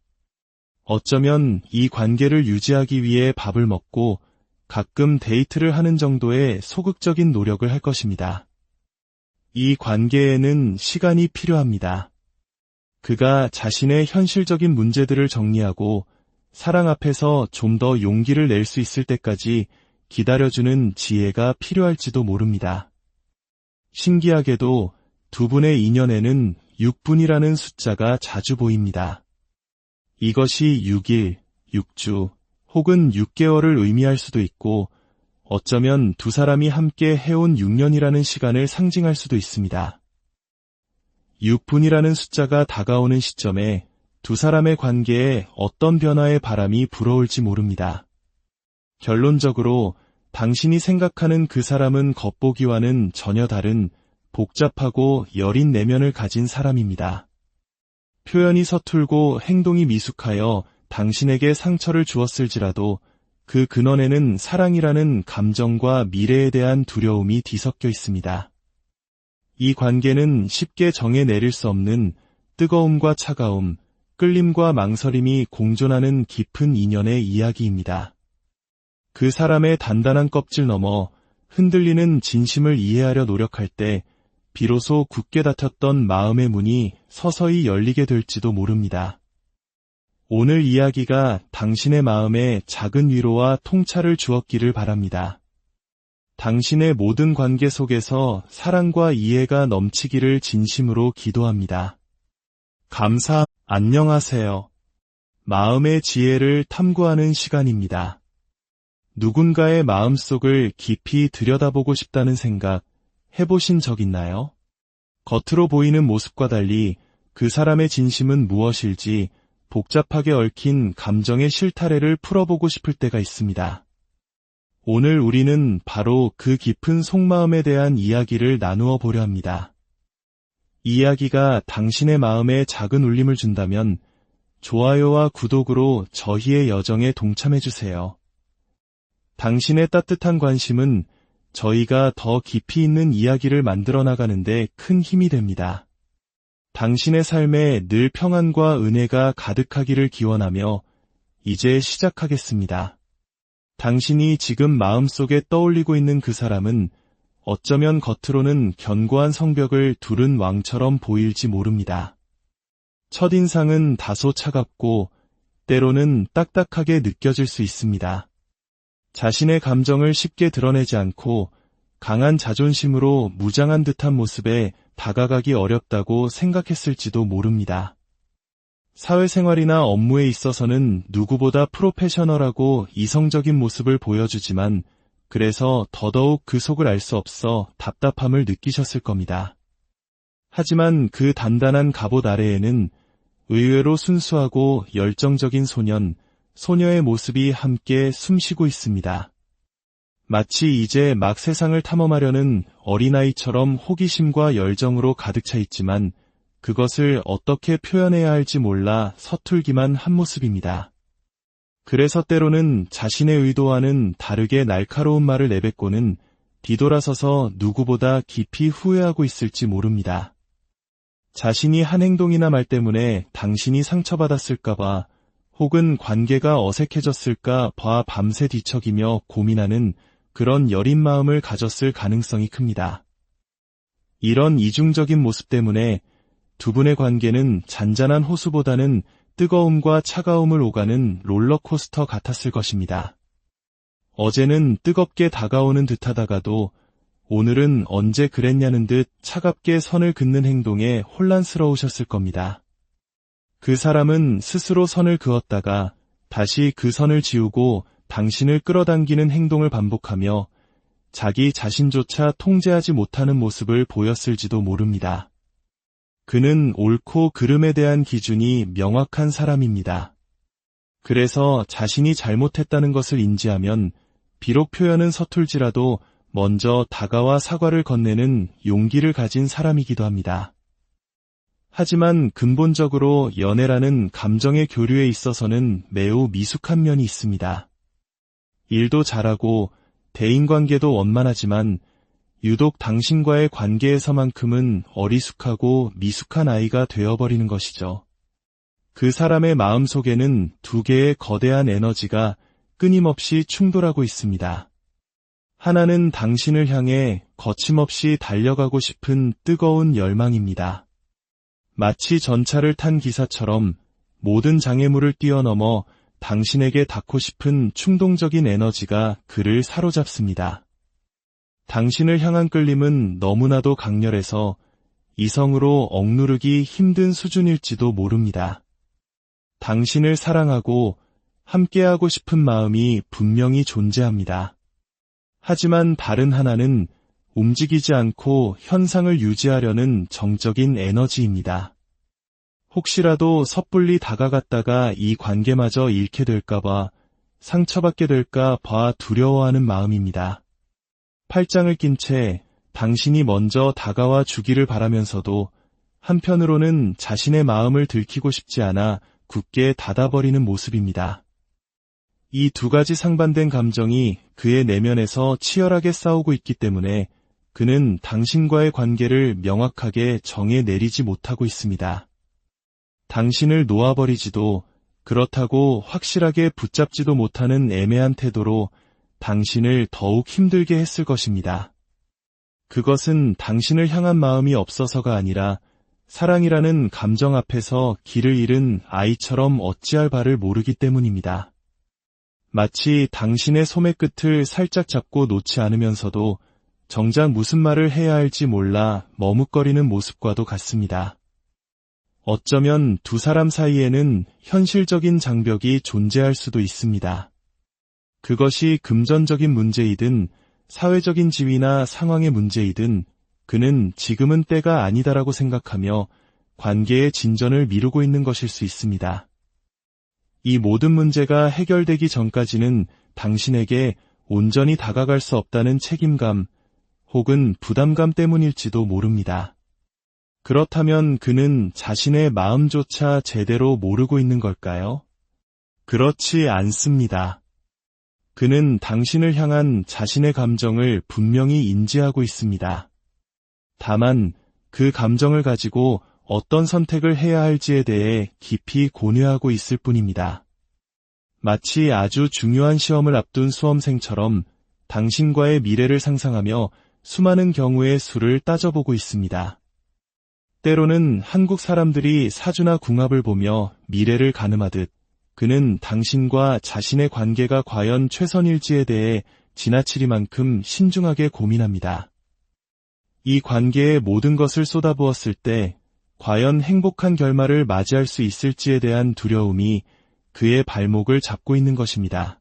어쩌면 이 관계를 유지하기 위해 밥을 먹고 가끔 데이트를 하는 정도의 소극적인 노력을 할 것입니다. 이 관계에는 시간이 필요합니다. 그가 자신의 현실적인 문제들을 정리하고 사랑 앞에서 좀 더 용기를 낼 수 있을 때까지 기다려주는 지혜가 필요할지도 모릅니다. 신기하게도 두 분의 인연에는 6분이라는 숫자가 자주 보입니다. 이것이 6일, 6주 혹은 6개월을 의미할 수도 있고 어쩌면 두 사람이 함께 해온 6년이라는 시간을 상징할 수도 있습니다. 6분이라는 숫자가 다가오는 시점에 두 사람의 관계에 어떤 변화의 바람이 불어올지 모릅니다. 결론적으로 당신이 생각하는 그 사람은 겉보기와는 전혀 다른 복잡하고 여린 내면을 가진 사람입니다. 표현이 서툴고 행동이 미숙하여 당신에게 상처를 주었을지라도 그 근원에는 사랑이라는 감정과 미래에 대한 두려움이 뒤섞여 있습니다. 이 관계는 쉽게 정해 내릴 수 없는 뜨거움과 차가움, 끌림과 망설임이 공존하는 깊은 인연의 이야기입니다. 그 사람의 단단한 껍질 너머 흔들리는 진심을 이해하려 노력할 때 비로소 굳게 닫혔던 마음의 문이 서서히 열리게 될지도 모릅니다. 오늘 이야기가 당신의 마음에 작은 위로와 통찰을 주었기를 바랍니다. 당신의 모든 관계 속에서 사랑과 이해가 넘치기를 진심으로 기도합니다. 안녕하세요. 마음의 지혜를 탐구하는 시간입니다. 누군가의 마음속을 깊이 들여다보고 싶다는 생각 해보신 적 있나요? 겉으로 보이는 모습과 달리 그 사람의 진심은 무엇일지 복잡하게 얽힌 감정의 실타래를 풀어보고 싶을 때가 있습니다. 오늘 우리는 바로 그 깊은 속마음에 대한 이야기를 나누어 보려 합니다. 이야기가 당신의 마음에 작은 울림을 준다면 좋아요와 구독으로 저희의 여정에 동참해주세요. 당신의 따뜻한 관심은 저희가 더 깊이 있는 이야기를 만들어 나가는데 큰 힘이 됩니다. 당신의 삶에 늘 평안과 은혜가 가득하기를 기원하며 이제 시작하겠습니다. 당신이 지금 마음속에 떠올리고 있는 그 사람은 어쩌면 겉으로는 견고한 성벽을 두른 왕처럼 보일지 모릅니다. 첫인상은 다소 차갑고 때로는 딱딱하게 느껴질 수 있습니다. 자신의 감정을 쉽게 드러내지 않고 강한 자존심으로 무장한 듯한 모습에 다가가기 어렵다고 생각했을지도 모릅니다. 사회생활이나 업무에 있어서는 누구보다 프로페셔널하고 이성적인 모습을 보여주지만 그래서 더더욱 그 속을 알 수 없어 답답함을 느끼셨을 겁니다. 하지만 그 단단한 갑옷 아래에는 의외로 순수하고 열정적인 소녀의 모습이 함께 숨쉬고 있습니다. 마치 이제 막 세상을 탐험하려는 어린아이처럼 호기심과 열정으로 가득 차 있지만 그것을 어떻게 표현해야 할지 몰라 서툴기만 한 모습입니다. 그래서 때로는 자신의 의도와는 다르게 날카로운 말을 내뱉고는 뒤돌아서서 누구보다 깊이 후회하고 있을지 모릅니다. 자신이 한 행동이나 말 때문에 당신이 상처받았을까봐 혹은 관계가 어색해졌을까 봐 밤새 뒤척이며 고민하는 그런 여린 마음을 가졌을 가능성이 큽니다. 이런 이중적인 모습 때문에 두 분의 관계는 잔잔한 호수보다는 뜨거움과 차가움을 오가는 롤러코스터 같았을 것입니다. 어제는 뜨겁게 다가오는 듯하다가도 오늘은 언제 그랬냐는 듯 차갑게 선을 긋는 행동에 혼란스러우셨을 겁니다. 그 사람은 스스로 선을 그었다가 다시 그 선을 지우고 당신을 끌어당기는 행동을 반복하며 자기 자신조차 통제하지 못하는 모습을 보였을지도 모릅니다. 그는 옳고 그름에 대한 기준이 명확한 사람입니다. 그래서 자신이 잘못했다는 것을 인지하면 비록 표현은 서툴지라도 먼저 다가와 사과를 건네는 용기를 가진 사람이기도 합니다. 하지만 근본적으로 연애라는 감정의 교류에 있어서는 매우 미숙한 면이 있습니다. 일도 잘하고 대인관계도 원만하지만 유독 당신과의 관계에서만큼은 어리숙하고 미숙한 아이가 되어버리는 것이죠. 그 사람의 마음속에는 두 개의 거대한 에너지가 끊임없이 충돌하고 있습니다. 하나는 당신을 향해 거침없이 달려가고 싶은 뜨거운 열망입니다. 마치 전차를 탄 기사처럼 모든 장애물을 뛰어넘어 당신에게 닿고 싶은 충동적인 에너지가 그를 사로잡습니다. 당신을 향한 끌림은 너무나도 강렬해서 이성으로 억누르기 힘든 수준일지도 모릅니다. 당신을 사랑하고 함께하고 싶은 마음이 분명히 존재합니다. 하지만 다른 하나는 움직이지 않고 현상을 유지하려는 정적인 에너지입니다. 혹시라도 섣불리 다가갔다가 이 관계마저 잃게 될까봐 상처받게 될까 봐 두려워하는 마음입니다. 팔짱을 낀 채 당신이 먼저 다가와 주기를 바라면서도 한편으로는 자신의 마음을 들키고 싶지 않아 굳게 닫아버리는 모습입니다. 이 두 가지 상반된 감정이 그의 내면에서 치열하게 싸우고 있기 때문에 그는 당신과의 관계를 명확하게 정해 내리지 못하고 있습니다. 당신을 놓아버리지도 그렇다고 확실하게 붙잡지도 못하는 애매한 태도로 당신을 더욱 힘들게 했을 것입니다. 그것은 당신을 향한 마음이 없어서가 아니라 사랑이라는 감정 앞에서 길을 잃은 아이처럼 어찌할 바를 모르기 때문입니다. 마치 당신의 소매 끝을 살짝 잡고 놓지 않으면서도 정작 무슨 말을 해야 할지 몰라 머뭇거리는 모습과도 같습니다. 어쩌면 두 사람 사이에는 현실적인 장벽이 존재할 수도 있습니다. 그것이 금전적인 문제이든 사회적인 지위나 상황의 문제이든 그는 지금은 때가 아니다라고 생각하며 관계의 진전을 미루고 있는 것일 수 있습니다. 이 모든 문제가 해결되기 전까지는 당신에게 온전히 다가갈 수 없다는 책임감 혹은 부담감 때문일지도 모릅니다. 그렇다면 그는 자신의 마음조차 제대로 모르고 있는 걸까요? 그렇지 않습니다. 그는 당신을 향한 자신의 감정을 분명히 인지하고 있습니다. 다만 그 감정을 가지고 어떤 선택을 해야 할지에 대해 깊이 고뇌하고 있을 뿐입니다. 마치 아주 중요한 시험을 앞둔 수험생처럼 당신과의 미래를 상상하며 수많은 경우의 수를 따져보고 있습니다. 때로는 한국 사람들이 사주나 궁합을 보며 미래를 가늠하듯 그는 당신과 자신의 관계가 과연 최선일지에 대해 지나치리만큼 신중하게 고민합니다. 이 관계에 모든 것을 쏟아부었을 때 과연 행복한 결말을 맞이할 수 있을지에 대한 두려움이 그의 발목을 잡고 있는 것입니다.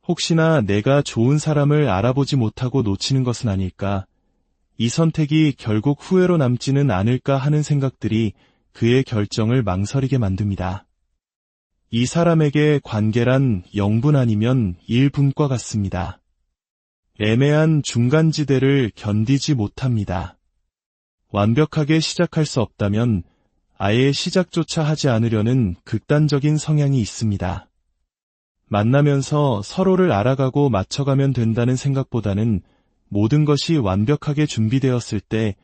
혹시나 내가 좋은 사람을 알아보지 못하고 놓치는 것은 아닐까, 이 선택이 결국 후회로 남지는 않을까 하는 생각들이 그의 결정을 망설이게 만듭니다. 이 사람에게 관계란 0분 아니면 1분과 같습니다. 애매한 중간지대를 견디지 못합니다. 완벽하게 시작할 수 없다면 아예 시작조차 하지 않으려는 극단적인 성향이 있습니다. 만나면서 서로를 알아가고 맞춰가면 된다는 생각보다는 모든 것이 완벽하게 준비되었을 때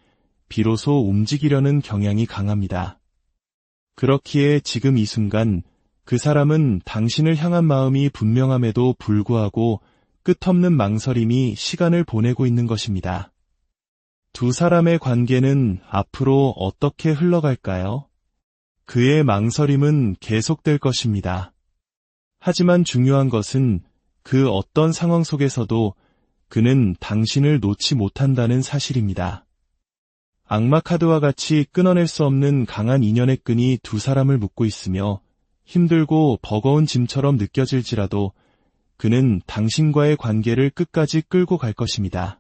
비로소 움직이려는 경향이 강합니다. 그렇기에 지금 이 순간 그 사람은 당신을 향한 마음이 분명함에도 불구하고 끝없는 망설임이 시간을 보내고 있는 것입니다. 두 사람의 관계는 앞으로 어떻게 흘러갈까요? 그의 망설임은 계속될 것입니다. 하지만 중요한 것은 그 어떤 상황 속에서도 그는 당신을 놓지 못한다는 사실입니다. 악마 카드와 같이 끊어낼 수 없는 강한 인연의 끈이 두 사람을 묶고 있으며 힘들고 버거운 짐처럼 느껴질지라도 그는 당신과의 관계를 끝까지 끌고 갈 것입니다.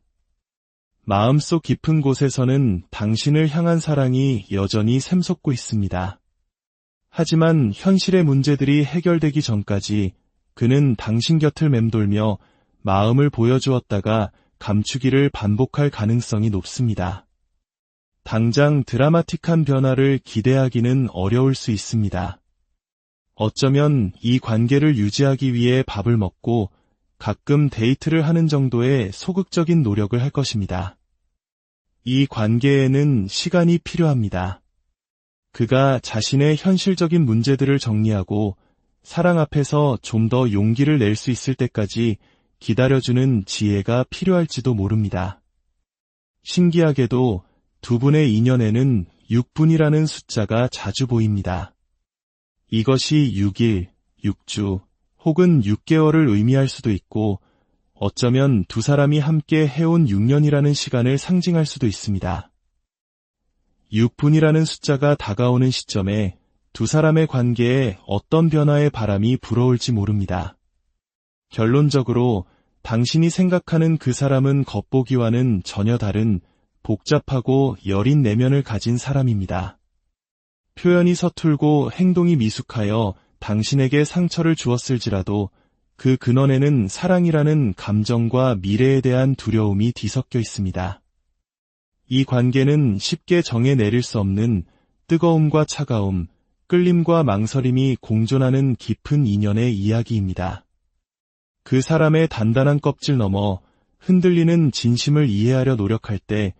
마음속 깊은 곳에서는 당신을 향한 사랑이 여전히 샘솟고 있습니다. 하지만 현실의 문제들이 해결되기 전까지 그는 당신 곁을 맴돌며 마음을 보여주었다가 감추기를 반복할 가능성이 높습니다. 당장 드라마틱한 변화를 기대하기는 어려울 수 있습니다. 어쩌면 이 관계를 유지하기 위해 밥을 먹고 가끔 데이트를 하는 정도의 소극적인 노력을 할 것입니다. 이 관계에는 시간이 필요합니다. 그가 자신의 현실적인 문제들을 정리하고 사랑 앞에서 좀 더 용기를 낼 수 있을 때까지 기다려주는 지혜가 필요할지도 모릅니다. 신기하게도 두 분의 인연에는 6분이라는 숫자가 자주 보입니다. 이것이 6일, 6주 혹은 6개월을 의미할 수도 있고 어쩌면 두 사람이 함께 해온 6년이라는 시간을 상징할 수도 있습니다. 6분이라는 숫자가 다가오는 시점에 두 사람의 관계에 어떤 변화의 바람이 불어올지 모릅니다. 결론적으로 당신이 생각하는 그 사람은 겉보기와는 전혀 다른 복잡하고 여린 내면을 가진 사람입니다. 표현이 서툴고 행동이 미숙하여 당신에게 상처를 주었을지라도 그 근원에는 사랑이라는 감정과 미래에 대한 두려움이 뒤섞여 있습니다. 이 관계는 쉽게 정해 내릴 수 없는 뜨거움과 차가움, 끌림과 망설임이 공존하는 깊은 인연의 이야기입니다. 그 사람의 단단한 껍질 너머 흔들리는 진심을 이해하려 노력할 때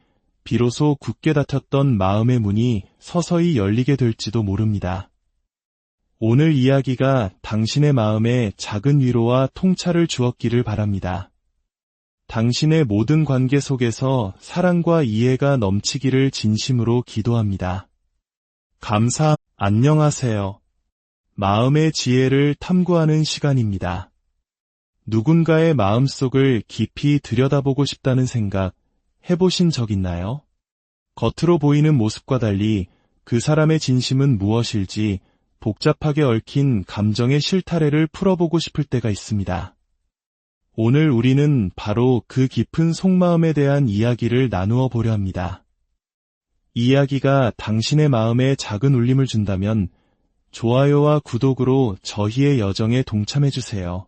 비로소 굳게 닫혔던 마음의 문이 서서히 열리게 될지도 모릅니다. 오늘 이야기가 당신의 마음에 작은 위로와 통찰을 주었기를 바랍니다. 당신의 모든 관계 속에서 사랑과 이해가 넘치기를 진심으로 기도합니다. 안녕하세요. 마음의 지혜를 탐구하는 시간입니다. 누군가의 마음속을 깊이 들여다보고 싶다는 생각 해보신 적 있나요? 겉으로 보이는 모습과 달리 그 사람의 진심은 무엇일지 복잡하게 얽힌 감정의 실타래를 풀어보고 싶을 때가 있습니다. 오늘 우리는 바로 그 깊은 속마음에 대한 이야기를 나누어 보려 합니다. 이야기가 당신의 마음에 작은 울림을 준다면 좋아요와 구독으로 저희의 여정에 동참해주세요.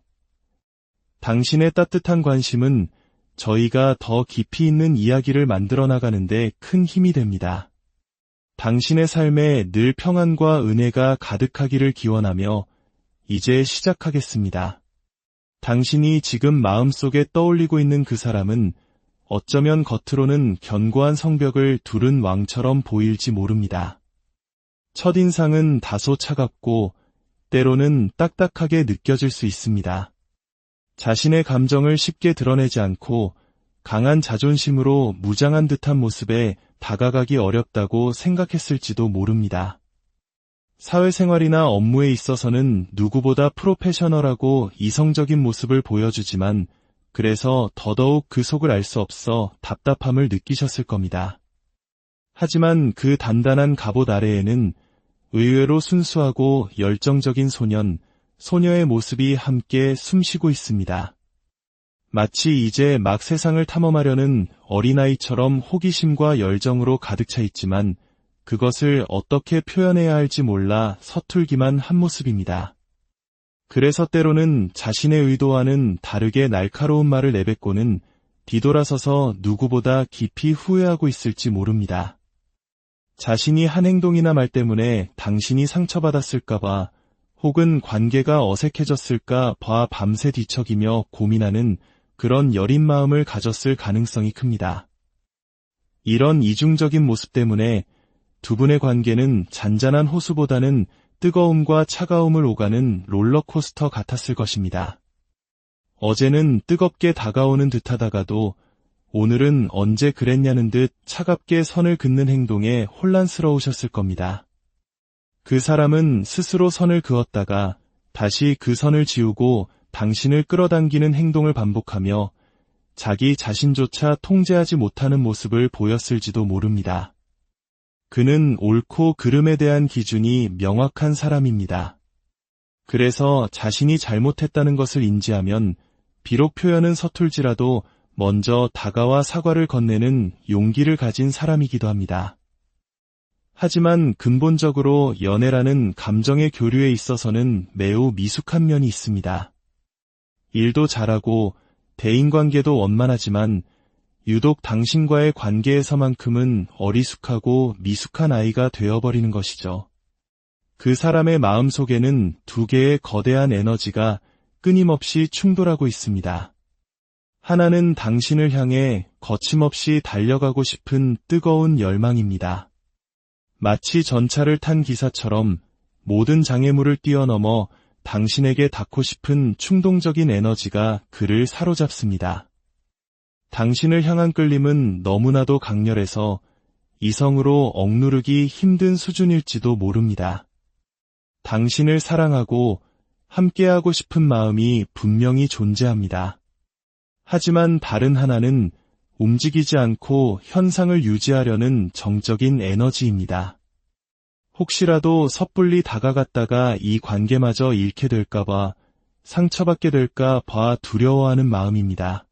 당신의 따뜻한 관심은 저희가 더 깊이 있는 이야기를 만들어 나가는데 큰 힘이 됩니다. 당신의 삶에 늘 평안과 은혜가 가득하기를 기원하며 이제 시작하겠습니다. 당신이 지금 마음속에 떠올리고 있는 그 사람은 어쩌면 겉으로는 견고한 성벽을 두른 왕처럼 보일지 모릅니다. 첫인상은 다소 차갑고 때로는 딱딱하게 느껴질 수 있습니다. 자신의 감정을 쉽게 드러내지 않고 강한 자존심으로 무장한 듯한 모습에 다가가기 어렵다고 생각했을지도 모릅니다. 사회생활이나 업무에 있어서는 누구보다 프로페셔널하고 이성적인 모습을 보여주지만 그래서 더더욱 그 속을 알 수 없어 답답함을 느끼셨을 겁니다. 하지만 그 단단한 갑옷 아래에는 의외로 순수하고 열정적인 소녀의 모습이 함께 숨쉬고 있습니다. 마치 이제 막 세상을 탐험하려는 어린아이처럼 호기심과 열정으로 가득 차 있지만 그것을 어떻게 표현해야 할지 몰라 서툴기만 한 모습입니다. 그래서 때로는 자신의 의도와는 다르게 날카로운 말을 내뱉고는 뒤돌아서서 누구보다 깊이 후회하고 있을지 모릅니다. 자신이 한 행동이나 말 때문에 당신이 상처받았을까봐 혹은 관계가 어색해졌을까 봐 밤새 뒤척이며 고민하는 그런 여린 마음을 가졌을 가능성이 큽니다. 이런 이중적인 모습 때문에 두 분의 관계는 잔잔한 호수보다는 뜨거움과 차가움을 오가는 롤러코스터 같았을 것입니다. 어제는 뜨겁게 다가오는 듯하다가도 오늘은 언제 그랬냐는 듯 차갑게 선을 긋는 행동에 혼란스러우셨을 겁니다. 그 사람은 스스로 선을 그었다가 다시 그 선을 지우고 당신을 끌어당기는 행동을 반복하며 자기 자신조차 통제하지 못하는 모습을 보였을지도 모릅니다. 그는 옳고 그름에 대한 기준이 명확한 사람입니다. 그래서 자신이 잘못했다는 것을 인지하면 비록 표현은 서툴지라도 먼저 다가와 사과를 건네는 용기를 가진 사람이기도 합니다. 하지만 근본적으로 연애라는 감정의 교류에 있어서는 매우 미숙한 면이 있습니다. 일도 잘하고 대인관계도 원만하지만 유독 당신과의 관계에서만큼은 어리숙하고 미숙한 아이가 되어버리는 것이죠. 그 사람의 마음속에는 두 개의 거대한 에너지가 끊임없이 충돌하고 있습니다. 하나는 당신을 향해 거침없이 달려가고 싶은 뜨거운 열망입니다. 마치 전차를 탄 기사처럼 모든 장애물을 뛰어넘어 당신에게 닿고 싶은 충동적인 에너지가 그를 사로잡습니다. 당신을 향한 끌림은 너무나도 강렬해서 이성으로 억누르기 힘든 수준일지도 모릅니다. 당신을 사랑하고 함께하고 싶은 마음이 분명히 존재합니다. 하지만 다른 하나는 움직이지 않고 현상을 유지하려는 정적인 에너지입니다. 혹시라도 섣불리 다가갔다가 이 관계마저 잃게 될까봐 상처받게 될까 봐 두려워하는 마음입니다.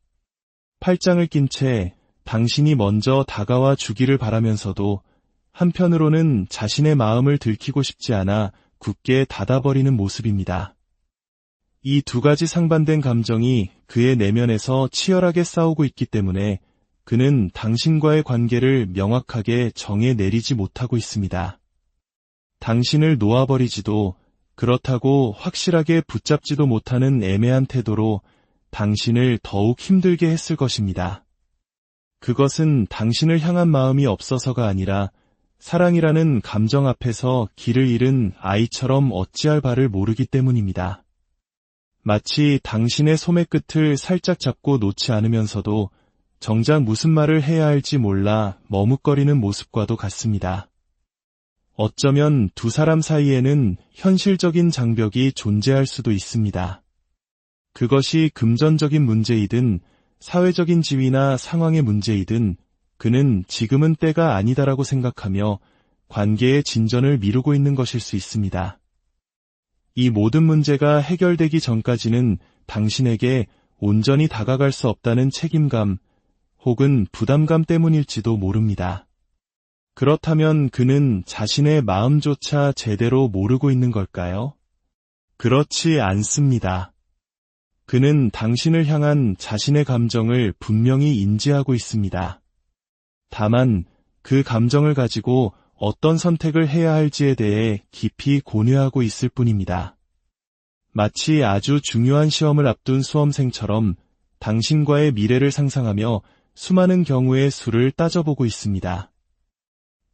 팔짱을 낀 채 당신이 먼저 다가와 주기를 바라면서도 한편으로는 자신의 마음을 들키고 싶지 않아 굳게 닫아버리는 모습입니다. 이 두 가지 상반된 감정이 그의 내면에서 치열하게 싸우고 있기 때문에 그는 당신과의 관계를 명확하게 정해 내리지 못하고 있습니다. 당신을 놓아버리지도 그렇다고 확실하게 붙잡지도 못하는 애매한 태도로 당신을 더욱 힘들게 했을 것입니다. 그것은 당신을 향한 마음이 없어서가 아니라 사랑이라는 감정 앞에서 길을 잃은 아이처럼 어찌할 바를 모르기 때문입니다. 마치 당신의 소매 끝을 살짝 잡고 놓지 않으면서도 정작 무슨 말을 해야 할지 몰라 머뭇거리는 모습과도 같습니다. 어쩌면 두 사람 사이에는 현실적인 장벽이 존재할 수도 있습니다. 그것이 금전적인 문제이든 사회적인 지위나 상황의 문제이든 그는 지금은 때가 아니다라고 생각하며 관계의 진전을 미루고 있는 것일 수 있습니다. 이 모든 문제가 해결되기 전까지는 당신에게 온전히 다가갈 수 없다는 책임감 혹은 부담감 때문일지도 모릅니다. 그렇다면 그는 자신의 마음조차 제대로 모르고 있는 걸까요? 그렇지 않습니다. 그는 당신을 향한 자신의 감정을 분명히 인지하고 있습니다. 다만 그 감정을 가지고 어떤 선택을 해야 할지에 대해 깊이 고뇌하고 있을 뿐입니다. 마치 아주 중요한 시험을 앞둔 수험생처럼 당신과의 미래를 상상하며 수많은 경우의 수를 따져보고 있습니다.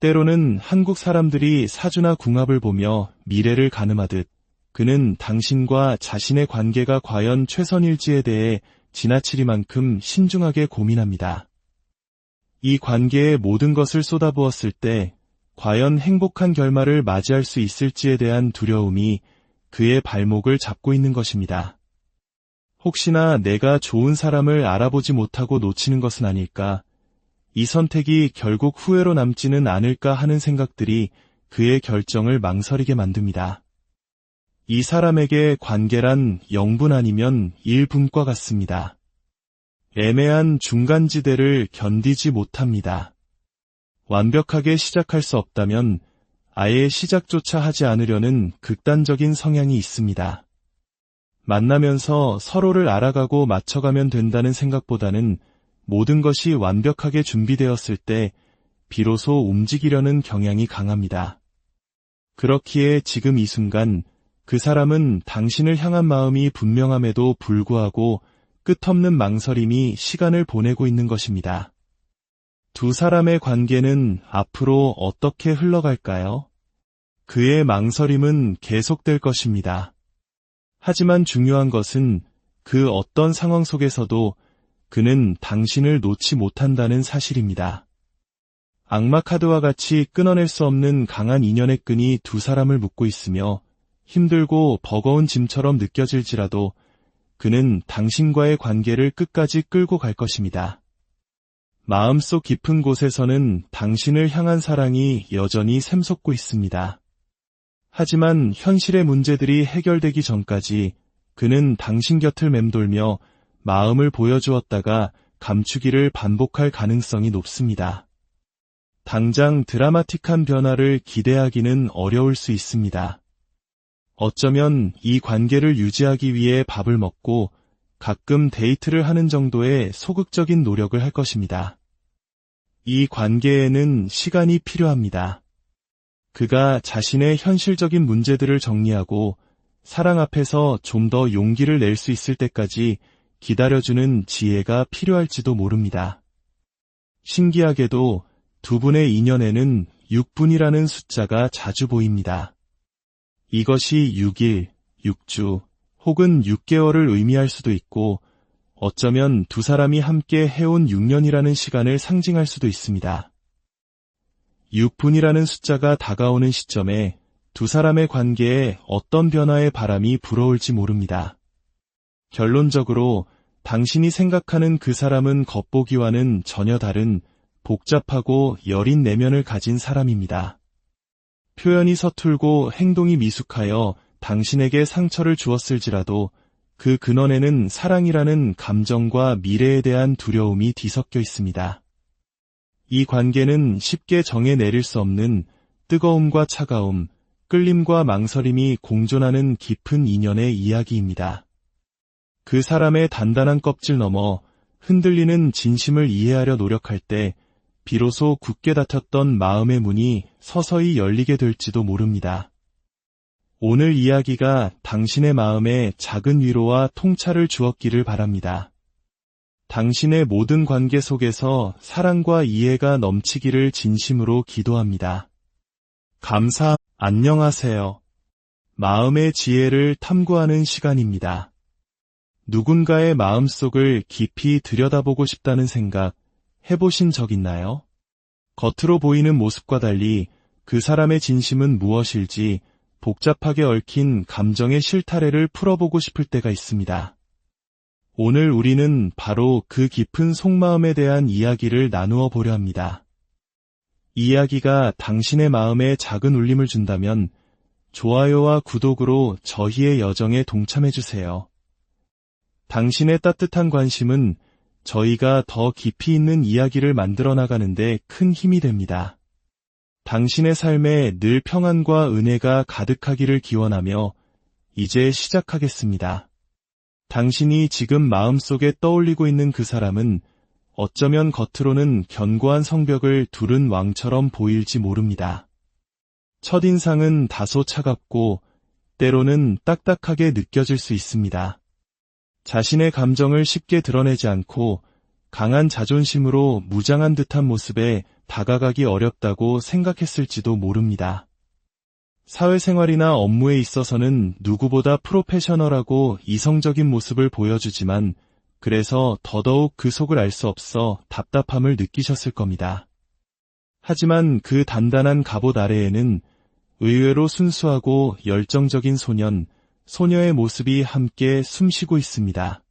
때로는 한국 사람들이 사주나 궁합을 보며 미래를 가늠하듯 그는 당신과 자신의 관계가 과연 최선일지에 대해 지나치리만큼 신중하게 고민합니다. 이 관계에 모든 것을 쏟아부었을 때 과연 행복한 결말을 맞이할 수 있을지에 대한 두려움이 그의 발목을 잡고 있는 것입니다. 혹시나 내가 좋은 사람을 알아보지 못하고 놓치는 것은 아닐까, 이 선택이 결국 후회로 남지는 않을까 하는 생각들이 그의 결정을 망설이게 만듭니다. 이 사람에게 관계란 0분 아니면 1분과 같습니다. 애매한 중간지대를 견디지 못합니다. 완벽하게 시작할 수 없다면 아예 시작조차 하지 않으려는 극단적인 성향이 있습니다. 만나면서 서로를 알아가고 맞춰가면 된다는 생각보다는 모든 것이 완벽하게 준비되었을 때 비로소 움직이려는 경향이 강합니다. 그렇기에 지금 이 순간 그 사람은 당신을 향한 마음이 분명함에도 불구하고 끝없는 망설임이 시간을 보내고 있는 것입니다. 두 사람의 관계는 앞으로 어떻게 흘러갈까요? 그의 망설임은 계속될 것입니다. 하지만 중요한 것은 그 어떤 상황 속에서도 그는 당신을 놓지 못한다는 사실입니다. 악마 카드와 같이 끊어낼 수 없는 강한 인연의 끈이 두 사람을 묶고 있으며 힘들고 버거운 짐처럼 느껴질지라도 그는 당신과의 관계를 끝까지 끌고 갈 것입니다. 마음속 깊은 곳에서는 당신을 향한 사랑이 여전히 샘솟고 있습니다. 하지만 현실의 문제들이 해결되기 전까지 그는 당신 곁을 맴돌며 마음을 보여주었다가 감추기를 반복할 가능성이 높습니다. 당장 드라마틱한 변화를 기대하기는 어려울 수 있습니다. 어쩌면 이 관계를 유지하기 위해 밥을 먹고 가끔 데이트를 하는 정도의 소극적인 노력을 할 것입니다. 이 관계에는 시간이 필요합니다. 그가 자신의 현실적인 문제들을 정리하고 사랑 앞에서 좀 더 용기를 낼 수 있을 때까지 기다려주는 지혜가 필요할지도 모릅니다. 신기하게도 두 분의 인연에는 6분이라는 숫자가 자주 보입니다. 이것이 6일, 6주 혹은 6개월을 의미할 수도 있고 어쩌면 두 사람이 함께 해온 6년이라는 시간을 상징할 수도 있습니다. 6분이라는 숫자가 다가오는 시점에 두 사람의 관계에 어떤 변화의 바람이 불어올지 모릅니다. 결론적으로 당신이 생각하는 그 사람은 겉보기와는 전혀 다른 복잡하고 여린 내면을 가진 사람입니다. 표현이 서툴고 행동이 미숙하여 당신에게 상처를 주었을지라도 그 근원에는 사랑이라는 감정과 미래에 대한 두려움이 뒤섞여 있습니다. 이 관계는 쉽게 정해 내릴 수 없는 뜨거움과 차가움, 끌림과 망설임이 공존하는 깊은 인연의 이야기입니다. 그 사람의 단단한 껍질 너머 흔들리는 진심을 이해하려 노력할 때 비로소 굳게 닫혔던 마음의 문이 서서히 열리게 될지도 모릅니다. 오늘 이야기가 당신의 마음에 작은 위로와 통찰을 주었기를 바랍니다. 당신의 모든 관계 속에서 사랑과 이해가 넘치기를 진심으로 기도합니다. 안녕하세요. 마음의 지혜를 탐구하는 시간입니다. 누군가의 마음속을 깊이 들여다보고 싶다는 생각 해보신 적 있나요? 겉으로 보이는 모습과 달리 그 사람의 진심은 무엇일지 복잡하게 얽힌 감정의 실타래를 풀어보고 싶을 때가 있습니다. 오늘 우리는 바로 그 깊은 속마음에 대한 이야기를 나누어 보려 합니다. 이야기가 당신의 마음에 작은 울림을 준다면 좋아요와 구독으로 저희의 여정에 동참해주세요. 당신의 따뜻한 관심은 저희가 더 깊이 있는 이야기를 만들어 나가는데 큰 힘이 됩니다. 당신의 삶에 늘 평안과 은혜가 가득하기를 기원하며 이제 시작하겠습니다. 당신이 지금 마음속에 떠올리고 있는 그 사람은 어쩌면 겉으로는 견고한 성벽을 두른 왕처럼 보일지 모릅니다. 첫인상은 다소 차갑고 때로는 딱딱하게 느껴질 수 있습니다. 자신의 감정을 쉽게 드러내지 않고 강한 자존심으로 무장한 듯한 모습에 다가가기 어렵다고 생각했을지도 모릅니다. 사회생활이나 업무에 있어서는 누구보다 프로페셔널하고 이성적인 모습을 보여주지만 그래서 더더욱 그 속을 알 수 없어 답답함을 느끼셨을 겁니다. 하지만 그 단단한 갑옷 아래에는 의외로 순수하고 열정적인 소녀의 모습이 함께 숨쉬고 있습니다.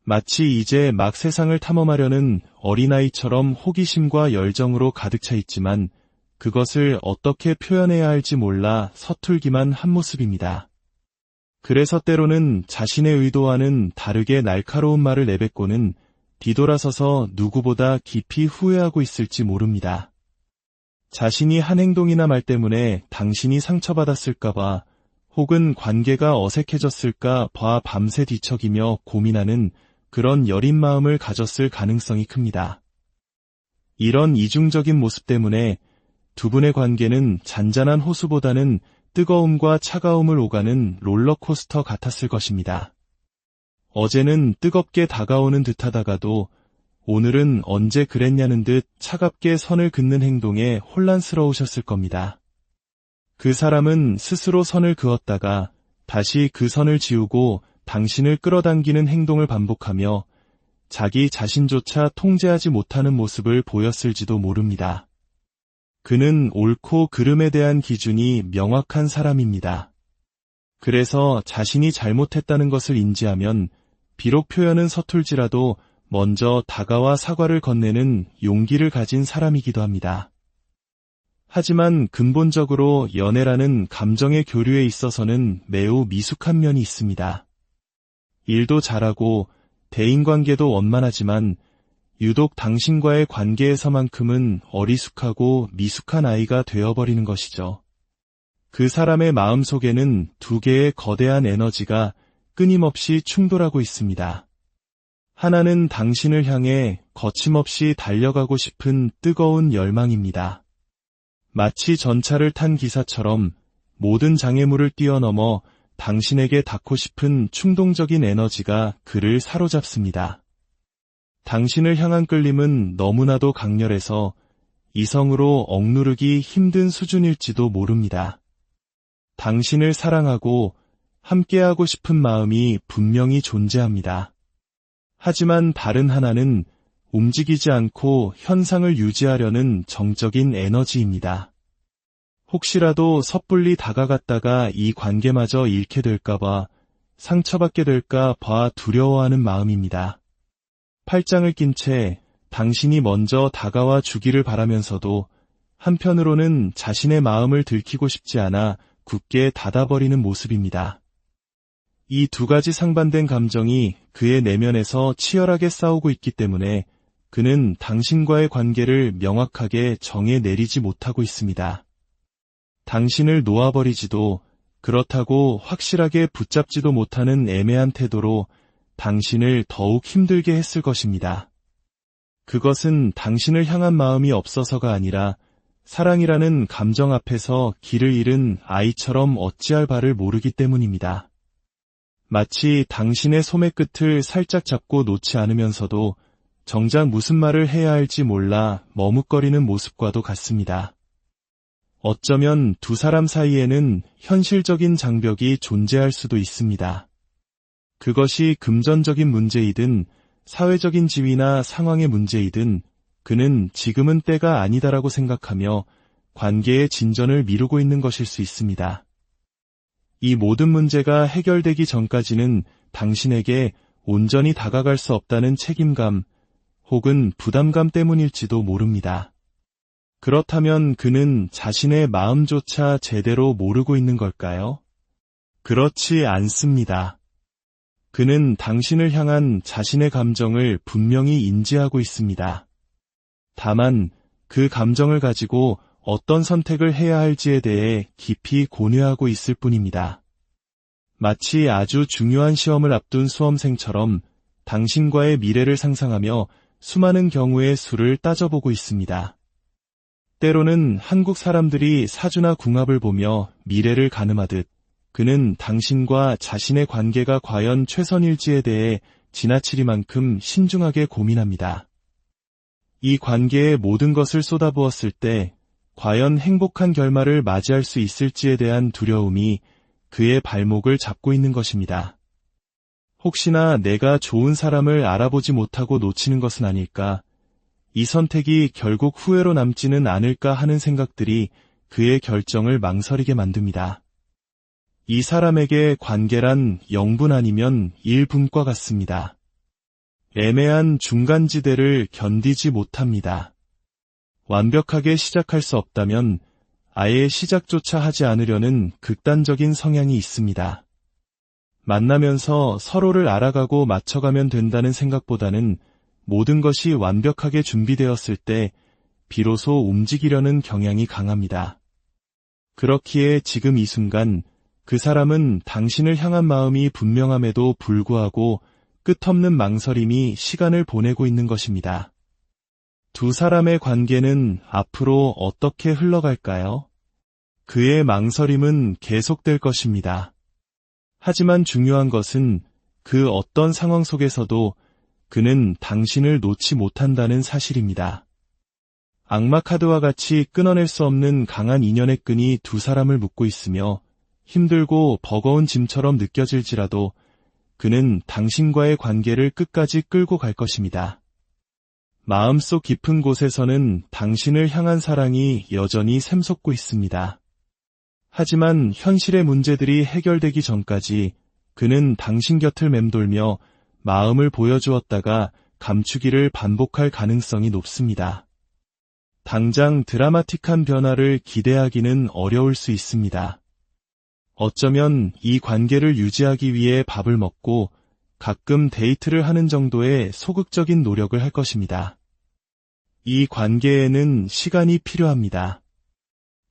마치 이제 막 세상을 탐험하려는 어린아이처럼 호기심과 열정으로 가득 차 있지만 그것을 어떻게 표현해야 할지 몰라 서툴기만 한 모습입니다. 그래서 때로는 자신의 의도와는 다르게 날카로운 말을 내뱉고는 뒤돌아서서 누구보다 깊이 후회하고 있을지 모릅니다. 자신이 한 행동이나 말 때문에 당신이 상처받았을까봐 혹은 관계가 어색해졌을까 봐 밤새 뒤척이며 고민하는 그런 여린 마음을 가졌을 가능성이 큽니다. 이런 이중적인 모습 때문에 두 분의 관계는 잔잔한 호수보다는 뜨거움과 차가움을 오가는 롤러코스터 같았을 것입니다. 어제는 뜨겁게 다가오는 듯하다가도 오늘은 언제 그랬냐는 듯 차갑게 선을 긋는 행동에 혼란스러우셨을 겁니다. 그 사람은 스스로 선을 그었다가 다시 그 선을 지우고 당신을 끌어당기는 행동을 반복하며 자기 자신조차 통제하지 못하는 모습을 보였을지도 모릅니다. 그는 옳고 그름에 대한 기준이 명확한 사람입니다. 그래서 자신이 잘못했다는 것을 인지하면 비록 표현은 서툴지라도 먼저 다가와 사과를 건네는 용기를 가진 사람이기도 합니다. 하지만 근본적으로 연애라는 감정의 교류에 있어서는 매우 미숙한 면이 있습니다. 일도 잘하고 대인관계도 원만하지만 유독 당신과의 관계에서만큼은 어리숙하고 미숙한 아이가 되어버리는 것이죠. 그 사람의 마음속에는 두 개의 거대한 에너지가 끊임없이 충돌하고 있습니다. 하나는 당신을 향해 거침없이 달려가고 싶은 뜨거운 열망입니다. 마치 전차를 탄 기사처럼 모든 장애물을 뛰어넘어 당신에게 닿고 싶은 충동적인 에너지가 그를 사로잡습니다. 당신을 향한 끌림은 너무나도 강렬해서 이성으로 억누르기 힘든 수준일지도 모릅니다. 당신을 사랑하고 함께하고 싶은 마음이 분명히 존재합니다. 하지만 다른 하나는 움직이지 않고 현상을 유지하려는 정적인 에너지입니다. 혹시라도 섣불리 다가갔다가 이 관계마저 잃게 될까봐, 상처받게 될까 봐 두려워하는 마음입니다. 팔짱을 낀 채 당신이 먼저 다가와 주기를 바라면서도 한편으로는 자신의 마음을 들키고 싶지 않아 굳게 닫아버리는 모습입니다. 이 두 가지 상반된 감정이 그의 내면에서 치열하게 싸우고 있기 때문에 그는 당신과의 관계를 명확하게 정해 내리지 못하고 있습니다. 당신을 놓아버리지도 그렇다고 확실하게 붙잡지도 못하는 애매한 태도로 당신을 더욱 힘들게 했을 것입니다. 그것은 당신을 향한 마음이 없어서가 아니라 사랑이라는 감정 앞에서 길을 잃은 아이처럼 어찌할 바를 모르기 때문입니다. 마치 당신의 소매 끝을 살짝 잡고 놓지 않으면서도 정작 무슨 말을 해야 할지 몰라 머뭇거리는 모습과도 같습니다. 어쩌면 두 사람 사이에는 현실적인 장벽이 존재할 수도 있습니다. 그것이 금전적인 문제이든 사회적인 지위나 상황의 문제이든 그는 지금은 때가 아니다라고 생각하며 관계의 진전을 미루고 있는 것일 수 있습니다. 이 모든 문제가 해결되기 전까지는 당신에게 온전히 다가갈 수 없다는 책임감 혹은 부담감 때문일지도 모릅니다. 그렇다면 그는 자신의 마음조차 제대로 모르고 있는 걸까요? 그렇지 않습니다. 그는 당신을 향한 자신의 감정을 분명히 인지하고 있습니다. 다만 그 감정을 가지고 어떤 선택을 해야 할지에 대해 깊이 고뇌하고 있을 뿐입니다. 마치 아주 중요한 시험을 앞둔 수험생처럼 당신과의 미래를 상상하며 수많은 경우의 수를 따져보고 있습니다. 때로는 한국 사람들이 사주나 궁합을 보며 미래를 가늠하듯 그는 당신과 자신의 관계가 과연 최선일지에 대해 지나치리만큼 신중하게 고민합니다. 이 관계에 모든 것을 쏟아부었을 때 과연 행복한 결말을 맞이할 수 있을지에 대한 두려움이 그의 발목을 잡고 있는 것입니다. 혹시나 내가 좋은 사람을 알아보지 못하고 놓치는 것은 아닐까, 이 선택이 결국 후회로 남지는 않을까 하는 생각들이 그의 결정을 망설이게 만듭니다. 이 사람에게 관계란 0분 아니면 1분과 같습니다. 애매한 중간지대를 견디지 못합니다. 완벽하게 시작할 수 없다면 아예 시작조차 하지 않으려는 극단적인 성향이 있습니다. 만나면서 서로를 알아가고 맞춰가면 된다는 생각보다는 모든 것이 완벽하게 준비되었을 때 비로소 움직이려는 경향이 강합니다. 그렇기에 지금 이 순간 그 사람은 당신을 향한 마음이 분명함에도 불구하고 끝없는 망설임이 시간을 보내고 있는 것입니다. 두 사람의 관계는 앞으로 어떻게 흘러갈까요? 그의 망설임은 계속될 것입니다. 하지만 중요한 것은 그 어떤 상황 속에서도 그는 당신을 놓지 못한다는 사실입니다. 악마 카드와 같이 끊어낼 수 없는 강한 인연의 끈이 두 사람을 묶고 있으며 힘들고 버거운 짐처럼 느껴질지라도 그는 당신과의 관계를 끝까지 끌고 갈 것입니다. 마음속 깊은 곳에서는 당신을 향한 사랑이 여전히 샘솟고 있습니다. 하지만 현실의 문제들이 해결되기 전까지 그는 당신 곁을 맴돌며 마음을 보여주었다가 감추기를 반복할 가능성이 높습니다. 당장 드라마틱한 변화를 기대하기는 어려울 수 있습니다. 어쩌면 이 관계를 유지하기 위해 밥을 먹고 가끔 데이트를 하는 정도의 소극적인 노력을 할 것입니다. 이 관계에는 시간이 필요합니다.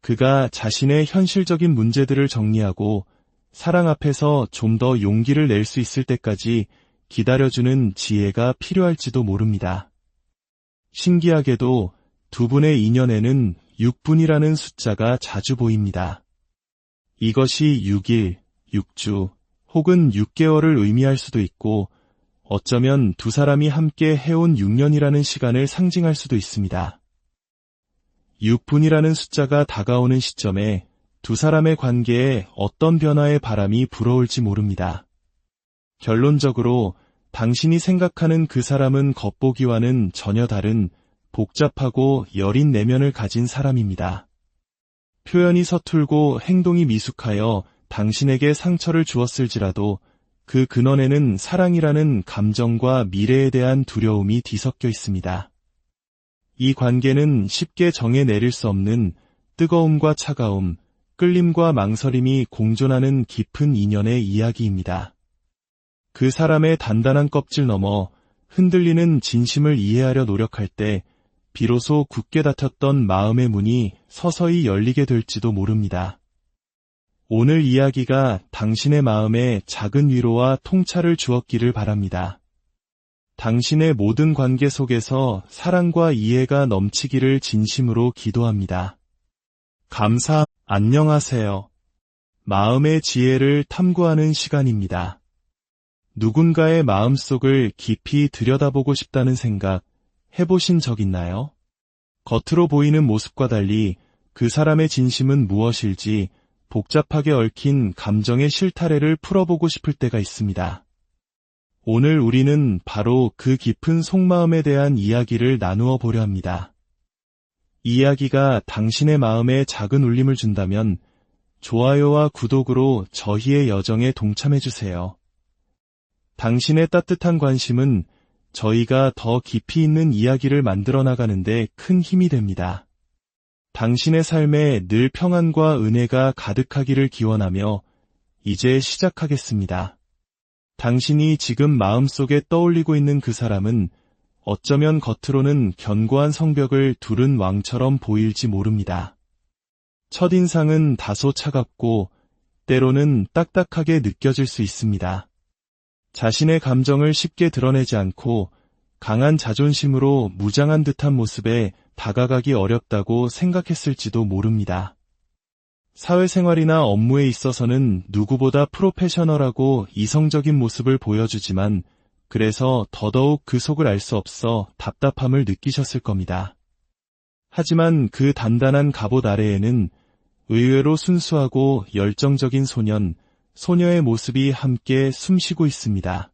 그가 자신의 현실적인 문제들을 정리하고 사랑 앞에서 좀 더 용기를 낼 수 있을 때까지 기다려주는 지혜가 필요할지도 모릅니다. 신기하게도 두 분의 인연에는 6분이라는 숫자가 자주 보입니다. 이것이 6일, 6주 혹은 6개월을 의미할 수도 있고 어쩌면 두 사람이 함께 해온 6년이라는 시간을 상징할 수도 있습니다. 6분이라는 숫자가 다가오는 시점에 두 사람의 관계에 어떤 변화의 바람이 불어올지 모릅니다. 결론적으로 당신이 생각하는 그 사람은 겉보기와는 전혀 다른 복잡하고 여린 내면을 가진 사람입니다. 표현이 서툴고 행동이 미숙하여 당신에게 상처를 주었을지라도 그 근원에는 사랑이라는 감정과 미래에 대한 두려움이 뒤섞여 있습니다. 이 관계는 쉽게 정해 내릴 수 없는 뜨거움과 차가움, 끌림과 망설임이 공존하는 깊은 인연의 이야기입니다. 그 사람의 단단한 껍질 너머 흔들리는 진심을 이해하려 노력할 때 비로소 굳게 닫혔던 마음의 문이 서서히 열리게 될지도 모릅니다. 오늘 이야기가 당신의 마음에 작은 위로와 통찰을 주었기를 바랍니다. 당신의 모든 관계 속에서 사랑과 이해가 넘치기를 진심으로 기도합니다. 안녕하세요. 마음의 지혜를 탐구하는 시간입니다. 누군가의 마음속을 깊이 들여다보고 싶다는 생각 해보신 적 있나요? 겉으로 보이는 모습과 달리 그 사람의 진심은 무엇일지 복잡하게 얽힌 감정의 실타래를 풀어보고 싶을 때가 있습니다. 오늘 우리는 바로 그 깊은 속마음에 대한 이야기를 나누어 보려 합니다. 이야기가 당신의 마음에 작은 울림을 준다면 좋아요와 구독으로 저희의 여정에 동참해주세요. 당신의 따뜻한 관심은 저희가 더 깊이 있는 이야기를 만들어 나가는데 큰 힘이 됩니다. 당신의 삶에 늘 평안과 은혜가 가득하기를 기원하며 이제 시작하겠습니다. 당신이 지금 마음속에 떠올리고 있는 그 사람은 어쩌면 겉으로는 견고한 성벽을 두른 왕처럼 보일지 모릅니다. 첫인상은 다소 차갑고 때로는 딱딱하게 느껴질 수 있습니다. 자신의 감정을 쉽게 드러내지 않고 강한 자존심으로 무장한 듯한 모습에 다가가기 어렵다고 생각했을지도 모릅니다. 사회생활이나 업무에 있어서는 누구보다 프로페셔널하고 이성적인 모습을 보여주지만 그래서 더더욱 그 속을 알 수 없어 답답함을 느끼셨을 겁니다. 하지만 그 단단한 갑옷 아래에는 의외로 순수하고 열정적인 소녀의 모습이 함께 숨쉬고 있습니다.